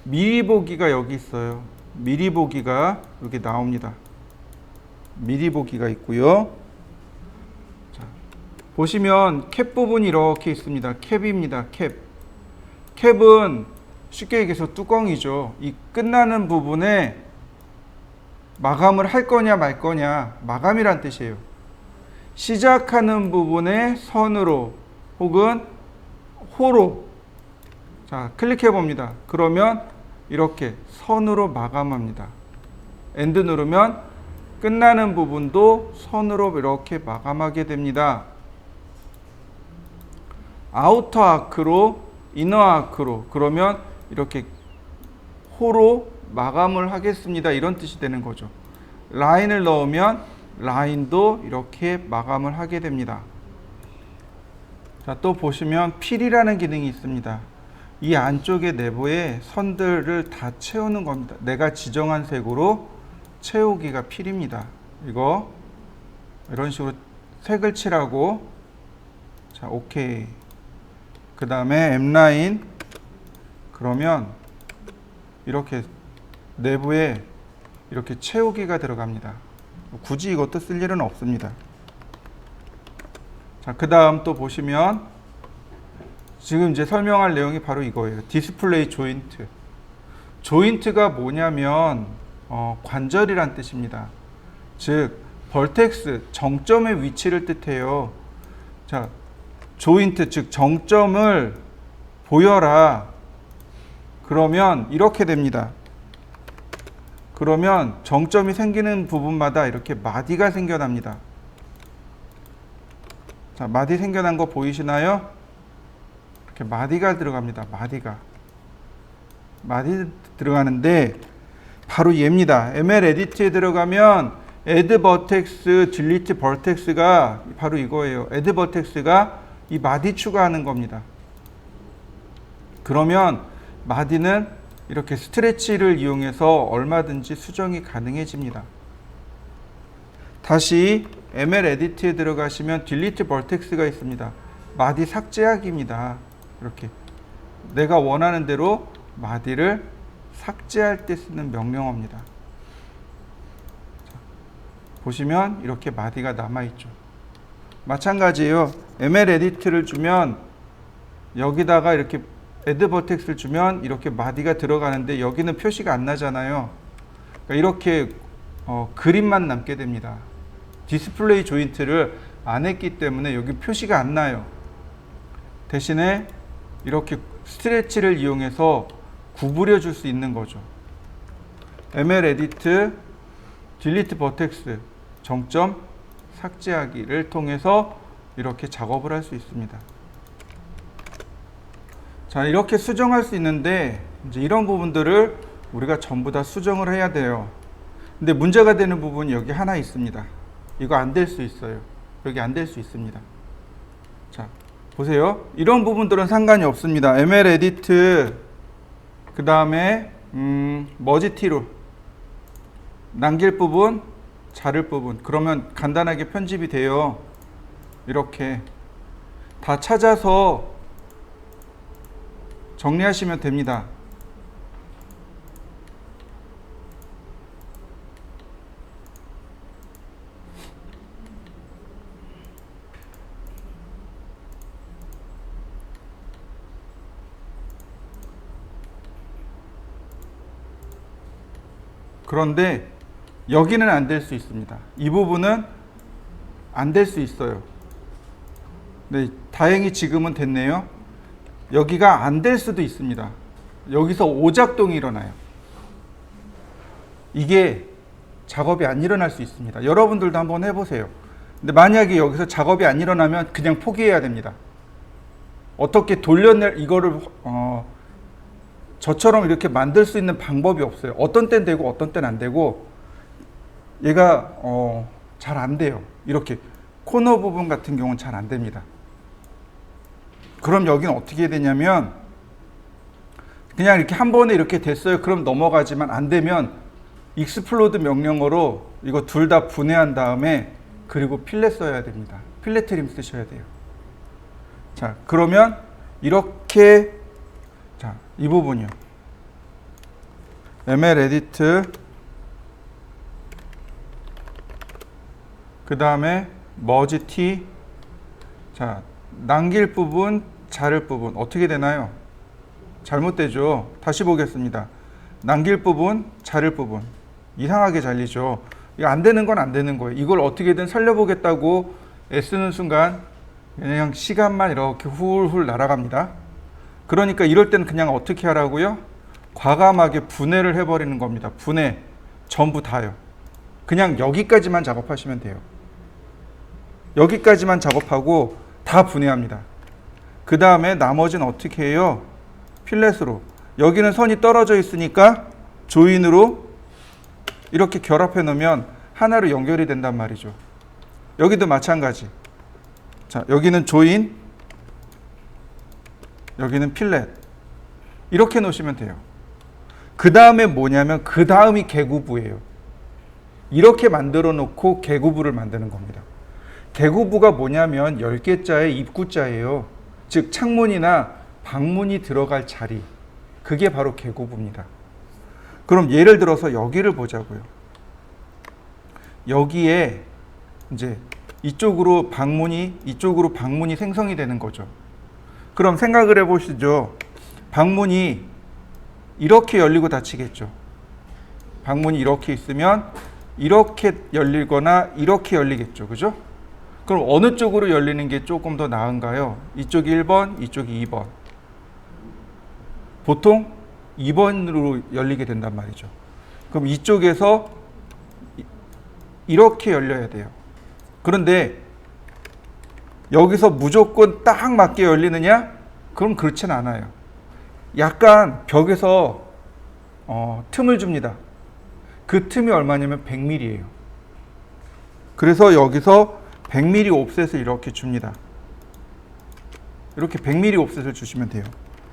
미리 보기가 여기 있어요. 미리 보기가 여기 나옵니다. 미리 보기가 있고요. 자, 보시면 캡 부분이 이렇게 있습니다. 캡입니다. 캡. 캡은 쉽게 얘기해서 뚜껑이죠. 이 끝나는 부분에 마감을 할 거냐 말 거냐, 마감이란 뜻이에요. 시작하는 부분에 선으로 혹은 호로, 자, 클릭해 봅니다. 그러면 이렇게 선으로 마감합니다. 엔드 누르면 끝나는 부분도 선으로 이렇게 마감하게 됩니다. 아우터 아크로, 이너 아크로, 그러면 이렇게 호로 마감을 하겠습니다. 이런 뜻이 되는 거죠. 라인을 넣으면 라인도 이렇게 마감을 하게 됩니다. 자, 또 보시면 필이라는 기능이 있습니다. 이 안쪽에 내부에 선들을 다 채우는 겁니다. 내가 지정한 색으로 채우기가 필입니다. 이거 이런 식으로 색을 칠하고, 자, 오케이. 그 다음에 M라인, 그러면 이렇게 내부에 이렇게 채우기가 들어갑니다. 굳이 이것도 쓸 일은 없습니다. 자, 그 다음 또 보시면 지금 이제 설명할 내용이 바로 이거예요. 디스플레이 조인트. 조인트가 뭐냐면 관절이란 뜻입니다. 즉 벌텍스, 정점의 위치를 뜻해요. 자, 조인트, 즉 정점을 보여라. 그러면 이렇게 됩니다. 그러면 정점이 생기는 부분마다 이렇게 마디가 생겨납니다. 자, 마디 생겨난 거 보이시나요? 이렇게 마디가 들어갑니다. 마디 들어가는데 바로 얘입니다. ML 에디트에 들어가면 add vertex, delete vertex가 바로 이거예요. add vertex가 이 마디 추가하는 겁니다. 그러면 마디는 이렇게 스트레치를 이용해서 얼마든지 수정이 가능해집니다. 다시 ML 에디트에 들어가시면 delete vertex가 있습니다. 마디 삭제하기입니다. 이렇게 내가 원하는 대로 마디를 삭제할 때 쓰는 명령어입니다. 자, 보시면 이렇게 마디가 남아있죠. 마찬가지예요. ML 에디트를 주면 여기다가 이렇게 add vertex를 주면 이렇게 마디가 들어가는데 여기는 표시가 안 나잖아요. 그러니까 이렇게 그림만 남게 됩니다. 디스플레이 조인트를 안 했기 때문에 여기 표시가 안 나요. 대신에 이렇게 스트레치를 이용해서 구부려 줄 수 있는 거죠. ML 에디트 딜리트 버텍스 정점 삭제하기를 통해서 이렇게 작업을 할 수 있습니다. 자, 이렇게 수정할 수 있는데 이제 이런 부분들을 우리가 전부 다 수정을 해야 돼요. 근데 문제가 되는 부분이 여기 하나 있습니다. 이거 안 될 수 있어요. 여기 안 될 수 있습니다. 자, 보세요. 이런 부분들은 상관이 없습니다. ML 에디트 그 다음에 머지 티로 남길 부분, 자를 부분. 그러면 간단하게 편집이 돼요. 이렇게 다 찾아서 정리하시면 됩니다. 그런데 여기는 안 될 수 있습니다. 이 부분은 안 될 수 있어요. 네, 다행히 지금은 됐네요. 여기가 안 될 수도 있습니다. 여기서 오작동이 일어나요. 이게 작업이 안 일어날 수 있습니다. 여러분들도 한번 해보세요. 근데 만약에 여기서 작업이 안 일어나면 그냥 포기해야 됩니다. 어떻게 돌려낼 이거를 저처럼 이렇게 만들 수 있는 방법이 없어요. 어떤 때는 되고 어떤 때는 안 되고 얘가 잘 안 돼요. 이렇게 코너 부분 같은 경우는 잘 안 됩니다. 그럼 여기는 어떻게 되냐면 그냥 이렇게 한 번에 이렇게 됐어요. 그럼 넘어가지만 안 되면 익스플로드 명령어로 이거 둘 다 분해한 다음에 그리고 필렛 써야 됩니다. 필렛 트림 쓰셔야 돼요. 자, 그러면 이렇게 자, 이 부분이요. ML 에디트 그 다음에 머지 T 자, 남길 부분, 자를 부분 어떻게 되나요? 잘못되죠. 다시 보겠습니다. 남길 부분, 자를 부분 이상하게 잘리죠. 이거 안 되는 건 안 되는 거예요. 이걸 어떻게든 살려보겠다고 애쓰는 순간 그냥 시간만 이렇게 훌훌 날아갑니다. 그러니까 이럴 때는 그냥 어떻게 하라고요? 과감하게 분해를 해버리는 겁니다. 분해 전부 다요. 그냥 여기까지만 작업하시면 돼요. 여기까지만 작업하고 다 분해합니다. 그 다음에 나머지는 어떻게 해요? 필렛으로. 여기는 선이 떨어져 있으니까 조인으로 이렇게 결합해 놓으면 하나로 연결이 된단 말이죠. 여기도 마찬가지. 자, 여기는 조인, 여기는 필렛. 이렇게 놓으시면 돼요. 그 다음에 뭐냐면 그 다음이 개구부예요. 이렇게 만들어 놓고 개구부를 만드는 겁니다. 개구부가 뭐냐면 10개자의 입구자예요. 즉 창문이나 방문이 들어갈 자리. 그게 바로 개구부입니다. 그럼 예를 들어서 여기를 보자고요. 여기에 이제 이쪽으로 방문이 생성이 되는 거죠. 그럼 생각을 해보시죠. 방문이 이렇게 열리고 닫히겠죠. 방문이 이렇게 있으면 이렇게 열리거나 이렇게 열리겠죠. 그죠? 그럼 어느 쪽으로 열리는 게 조금 더 나은가요? 이쪽이 1번, 이쪽이 2번. 보통 2번으로 열리게 된단 말이죠. 그럼 이쪽에서 이렇게 열려야 돼요. 그런데 여기서 무조건 딱 맞게 열리느냐? 그럼 그렇진 않아요. 약간 벽에서 틈을 줍니다. 그 틈이 얼마냐면 100mm예요. 그래서 여기서 100mm 옵셋을 이렇게 줍니다. 이렇게 100mm 옵셋을 주시면 돼요.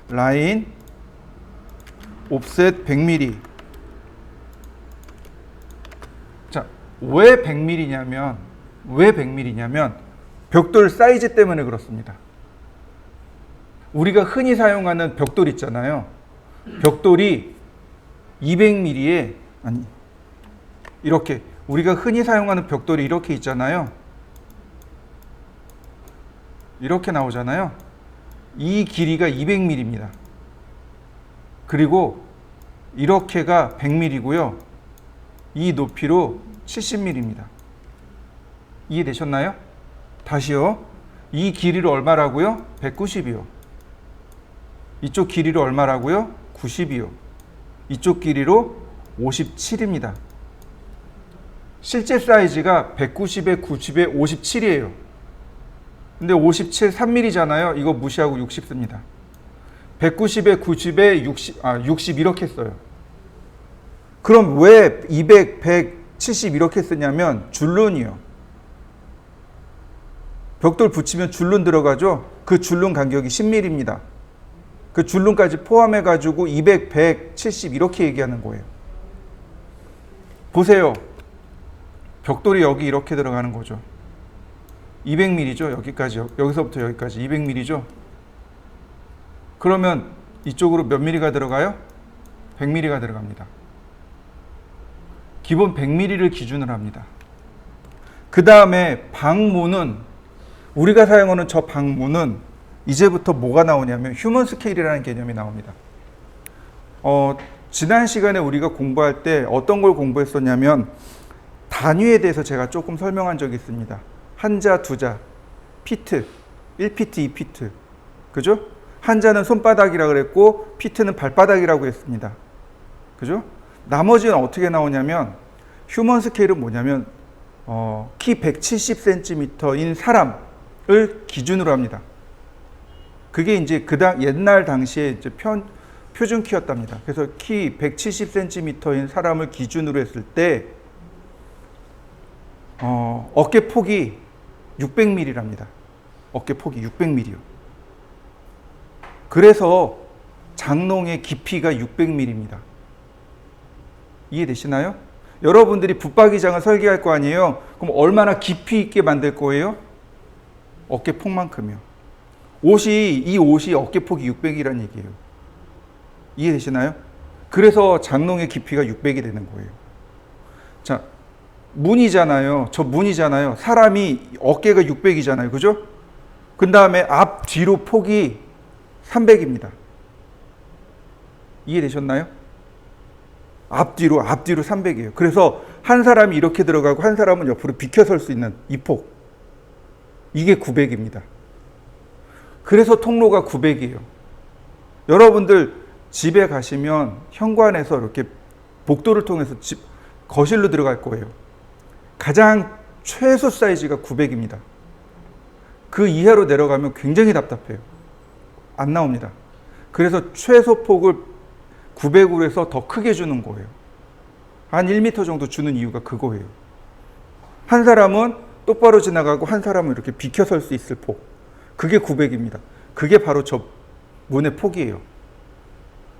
라인 옵셋 100mm. 자, 왜 100mm냐면 벽돌 사이즈 때문에 그렇습니다. 우리가 흔히 사용하는 벽돌 있잖아요. 벽돌이 200mm에 이렇게 우리가 흔히 사용하는 벽돌이 이렇게 있잖아요. 이렇게 나오잖아요. 이 길이가 200mm입니다. 그리고 이렇게가 100mm고요. 이 높이로 70mm입니다. 이해되셨나요? 다시요. 이 길이로 얼마라고요? 190이요. 이쪽 길이로 얼마라고요? 90이요. 이쪽 길이로 57입니다. 실제 사이즈가 190에 90에 57이에요. 근데 57 3mm잖아요. 이거 무시하고 60 씁니다. 190에 90에 60 이렇게 써요. 그럼 왜 200, 170 이렇게 쓰냐면 줄눈이요. 벽돌 붙이면 줄눈 들어가죠. 그 줄눈 간격이 10mm입니다. 그 줄눈까지 포함해 가지고 200, 170 이렇게 얘기하는 거예요. 보세요. 벽돌이 여기 이렇게 들어가는 거죠. 200mm죠. 여기까지, 여기서부터 여기까지 200mm죠. 그러면 이쪽으로 몇 mm가 들어가요? 100mm가 들어갑니다. 기본 100mm를 기준으로 합니다. 그 다음에 방문은, 우리가 사용하는 저 방문은 이제부터 뭐가 나오냐면 휴먼 스케일이라는 개념이 나옵니다. 지난 시간에 우리가 공부할 때 어떤 걸 공부했었냐면 단위에 대해서 제가 조금 설명한 적이 있습니다. 한자, 두자, 피트, 1피트, 2피트. 그죠? 한자는 손바닥이라 그랬고 피트는 발바닥이라고 했습니다. 그죠? 나머지는 어떻게 나오냐면 휴먼 스케일은 뭐냐면 키 170cm인 사람을 기준으로 합니다. 그게 이제 옛날 당시에 이제 표준 키였답니다. 그래서 키 170cm인 사람을 기준으로 했을 때 어깨 폭이 600mm랍니다. 어깨 폭이 600mm요. 그래서 장롱의 깊이가 600mm입니다. 이해되시나요? 여러분들이 붙박이장을 설계할 거 아니에요? 그럼 얼마나 깊이 있게 만들 거예요? 어깨 폭만큼이요. 이 옷이 어깨 폭이 600이라는 얘기예요. 이해되시나요? 그래서 장롱의 깊이가 600이 되는 거예요. 자, 문이잖아요. 저 문이잖아요. 사람이 어깨가 600이잖아요. 그죠? 그 다음에 앞, 뒤로 폭이 300입니다. 이해되셨나요? 앞뒤로 300이에요. 그래서 한 사람이 이렇게 들어가고 한 사람은 옆으로 비켜설 수 있는 이 폭. 이게 900입니다. 그래서 통로가 900이에요. 여러분들 집에 가시면 현관에서 이렇게 복도를 통해서 거실로 들어갈 거예요. 가장 최소 사이즈가 900입니다. 그 이하로 내려가면 굉장히 답답해요. 안 나옵니다. 그래서 최소 폭을 900으로 해서 더 크게 주는 거예요. 한 1m 정도 주는 이유가 그거예요. 한 사람은 똑바로 지나가고 한 사람은 이렇게 비켜설 수 있을 폭. 그게 900입니다. 그게 바로 저 문의 폭이에요.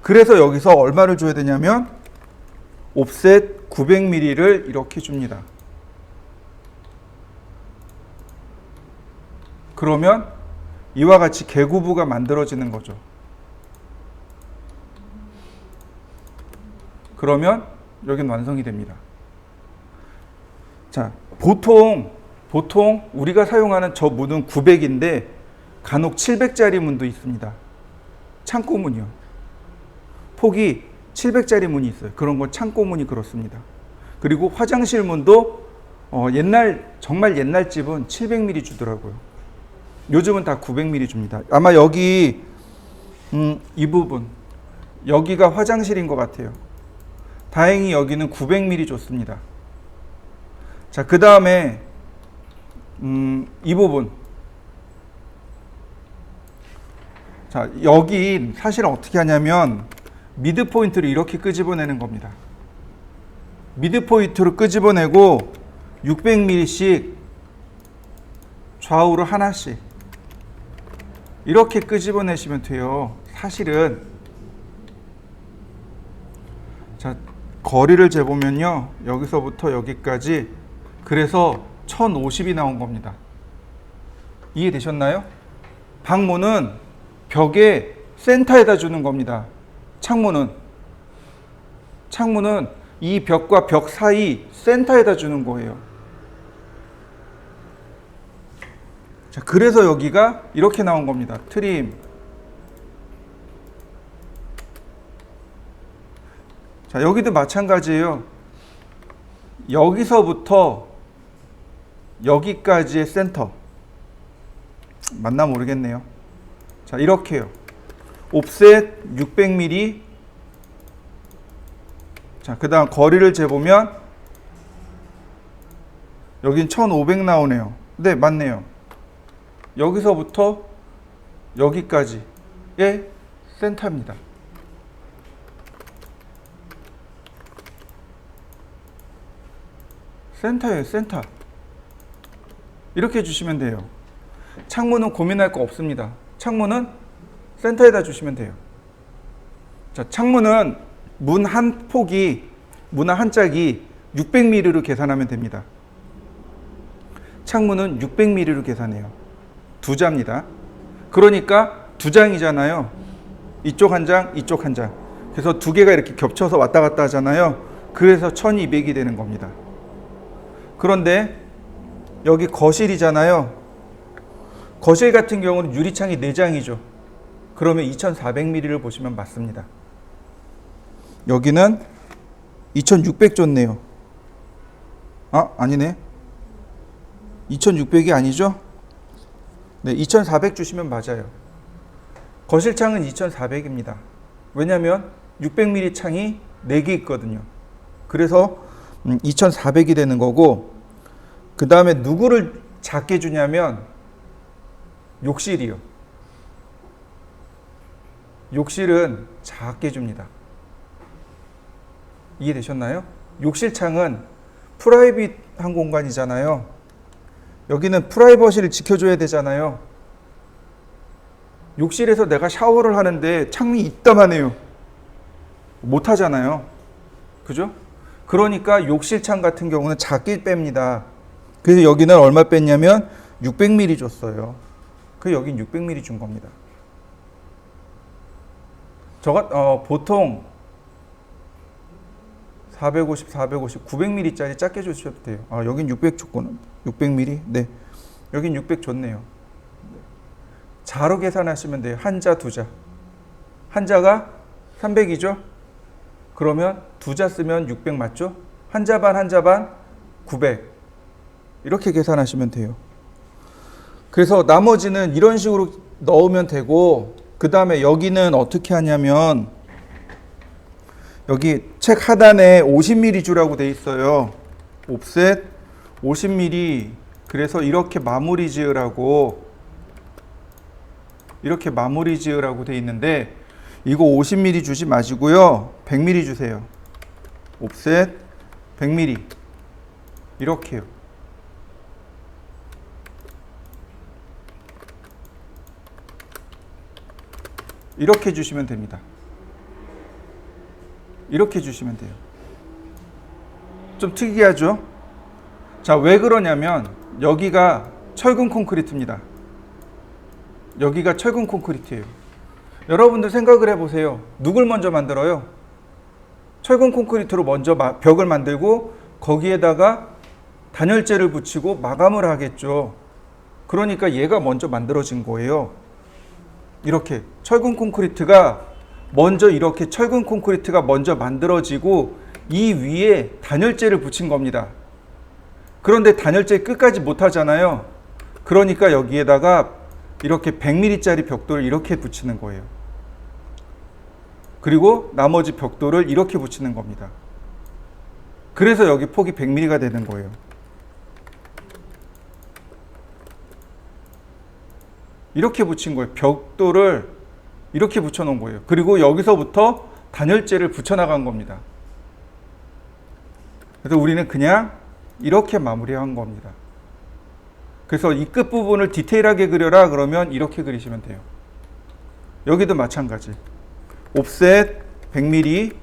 그래서 여기서 얼마를 줘야 되냐면 옵셋 900mm를 이렇게 줍니다. 그러면 이와 같이 개구부가 만들어지는 거죠. 그러면 여기는 완성이 됩니다. 자, 보통 우리가 사용하는 저 문은 900인데 간혹 700짜리 문도 있습니다. 창고문이요. 폭이 700짜리 문이 있어요. 그런 건 창고문이 그렇습니다. 그리고 화장실 문도 정말 옛날 집은 700mm 주더라고요. 요즘은 다 900mm 줍니다. 아마 여기 이 부분 여기가 화장실인 것 같아요. 다행히 여기는 900mm 줬습니다. 자, 그 다음에 이 부분. 자, 여기 사실 어떻게 하냐면 미드 포인트를 이렇게 끄집어내는 겁니다. 미드 포인트로 끄집어내고 600mm씩 좌우로 하나씩 이렇게 끄집어내시면 돼요. 사실은. 자, 거리를 재보면요. 여기서부터 여기까지 그래서 1050이 나온 겁니다. 이해되셨나요? 방문은 벽의 센터에다 주는 겁니다. 창문은 이 벽과 벽 사이 센터에다 주는 거예요. 자, 그래서 여기가 이렇게 나온 겁니다. 트림. 자, 여기도 마찬가지예요. 여기서부터 여기까지의 센터. 맞나 모르겠네요. 자, 이렇게요. 옵셋 600mm. 자, 그 다음 거리를 재보면 여긴 1500 나오네요. 네, 맞네요. 여기서부터 여기까지의 센터입니다. 센터예요, 센터. 이렇게 해주시면 돼요. 창문은 고민할 거 없습니다. 창문은 센터에다 주시면 돼요. 자, 창문은 문 한 폭이, 문 한 짝이 600mm로 계산하면 됩니다. 창문은 600mm로 계산해요. 두 자입니다. 그러니까 두 장이잖아요. 이쪽 한 장, 이쪽 한 장. 그래서 두 개가 이렇게 겹쳐서 왔다 갔다 하잖아요. 그래서 1200이 되는 겁니다. 그런데 여기 거실이잖아요. 거실 같은 경우는 유리창이 4장이죠. 그러면 2400mm를 보시면 맞습니다. 여기는 2600 줬네요. 아, 아니네. 2600이 아니죠? 네, 2400 주시면 맞아요. 거실창은 2400입니다. 왜냐하면 600mm 창이 4개 있거든요. 그래서 2400이 되는 거고, 그 다음에 누구를 작게 주냐면 욕실이요. 욕실은 작게 줍니다. 이해되셨나요? 욕실 창은 프라이빗한 공간이잖아요. 여기는 프라이버시를 지켜줘야 되잖아요. 욕실에서 내가 샤워를 하는데 창이 이따만해요. 못 하잖아요. 그죠? 그러니까 욕실 창 같은 경우는 작게 뺍니다. 그래서 여기는 얼마 뺐냐면 600mm 줬어요. 그 여긴 600mm 준 겁니다. 보통 450, 900mm짜리 작게 주셔도 돼요. 아, 여긴 600 줬구나. 600mm? 네. 여긴 600 줬네요. 자로 계산하시면 돼요. 한 자, 두 자. 한 자가 300이죠? 그러면 두 자 쓰면 600 맞죠? 한 자 반, 한 자 반, 900. 이렇게 계산하시면 돼요. 그래서 나머지는 이런 식으로 넣으면 되고, 그 다음에 여기는 어떻게 하냐면, 여기 책 하단에 50mm 주라고 돼 있어요. 옵셋 50mm. 그래서 이렇게 마무리 지으라고 돼 있는데, 이거 50mm 주지 마시고요. 100mm 주세요. 옵셋 100mm. 이렇게요. 이렇게 주시면 됩니다. 이렇게 주시면 돼요. 좀 특이하죠? 자, 왜 그러냐면 여기가 철근 콘크리트입니다. 여기가 철근 콘크리트예요. 여러분들 생각을 해보세요. 누굴 먼저 만들어요? 철근 콘크리트로 먼저 벽을 만들고 거기에다가 단열재를 붙이고 마감을 하겠죠. 그러니까 얘가 먼저 만들어진 거예요. 이렇게 철근 콘크리트가 먼저 만들어지고 이 위에 단열재를 붙인 겁니다. 그런데 단열재 끝까지 못 하잖아요. 그러니까 여기에다가 이렇게 100mm짜리 벽돌을 이렇게 붙이는 거예요. 그리고 나머지 벽돌을 이렇게 붙이는 겁니다. 그래서 여기 폭이 100mm가 되는 거예요. 이렇게 붙인 거예요. 벽돌을 이렇게 붙여놓은 거예요. 그리고 여기서부터 단열재를 붙여나간 겁니다. 그래서 우리는 그냥 이렇게 마무리한 겁니다. 그래서 이 끝부분을 디테일하게 그려라 그러면 이렇게 그리시면 돼요. 여기도 마찬가지. 옵셋 100mm,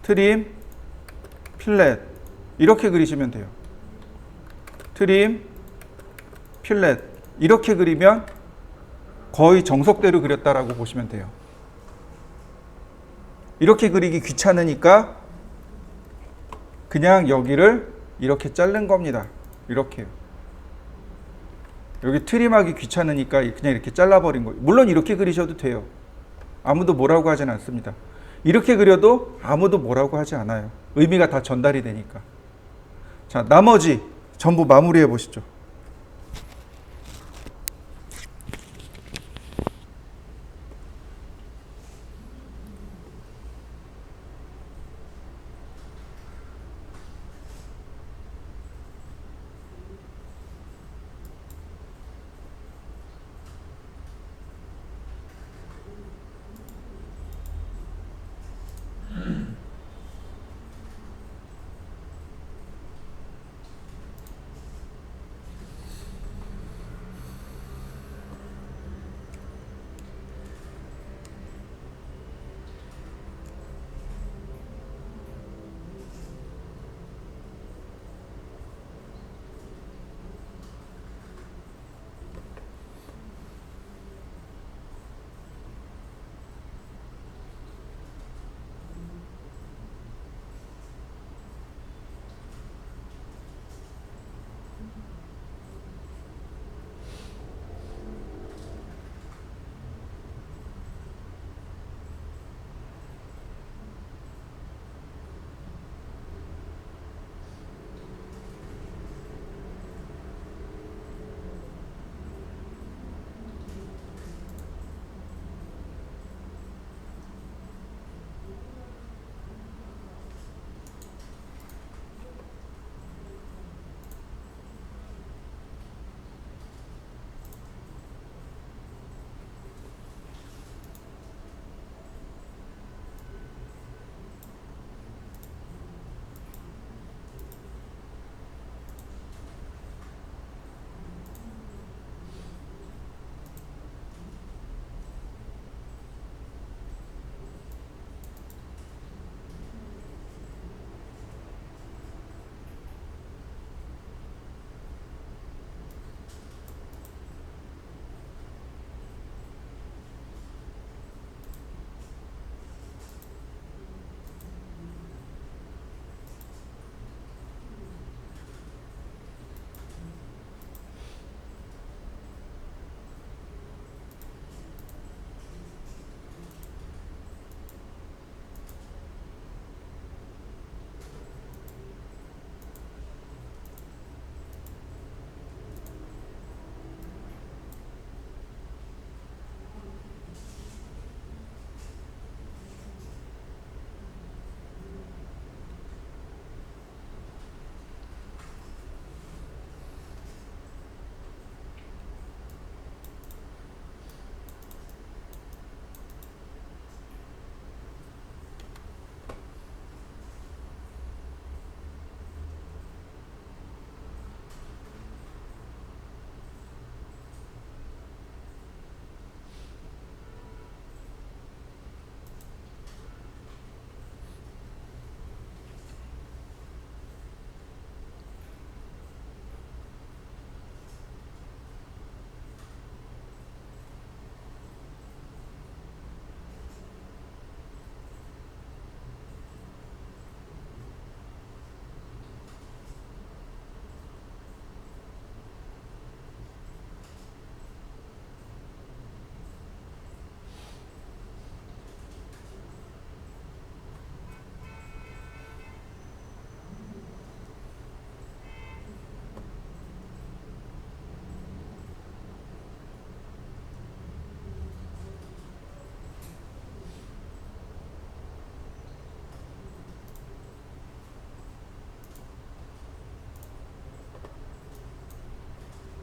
트림, 필렛 이렇게 그리시면 돼요. 트림, 필렛 이렇게 그리면 거의 정석대로 그렸다라고 보시면 돼요. 이렇게 그리기 귀찮으니까 그냥 여기를 이렇게 자른 겁니다. 이렇게요. 여기 트림하기 귀찮으니까 그냥 이렇게 잘라버린 거예요. 물론 이렇게 그리셔도 돼요. 아무도 뭐라고 하진 않습니다. 이렇게 그려도 아무도 뭐라고 하지 않아요. 의미가 다 전달이 되니까. 자, 나머지 전부 마무리해 보시죠.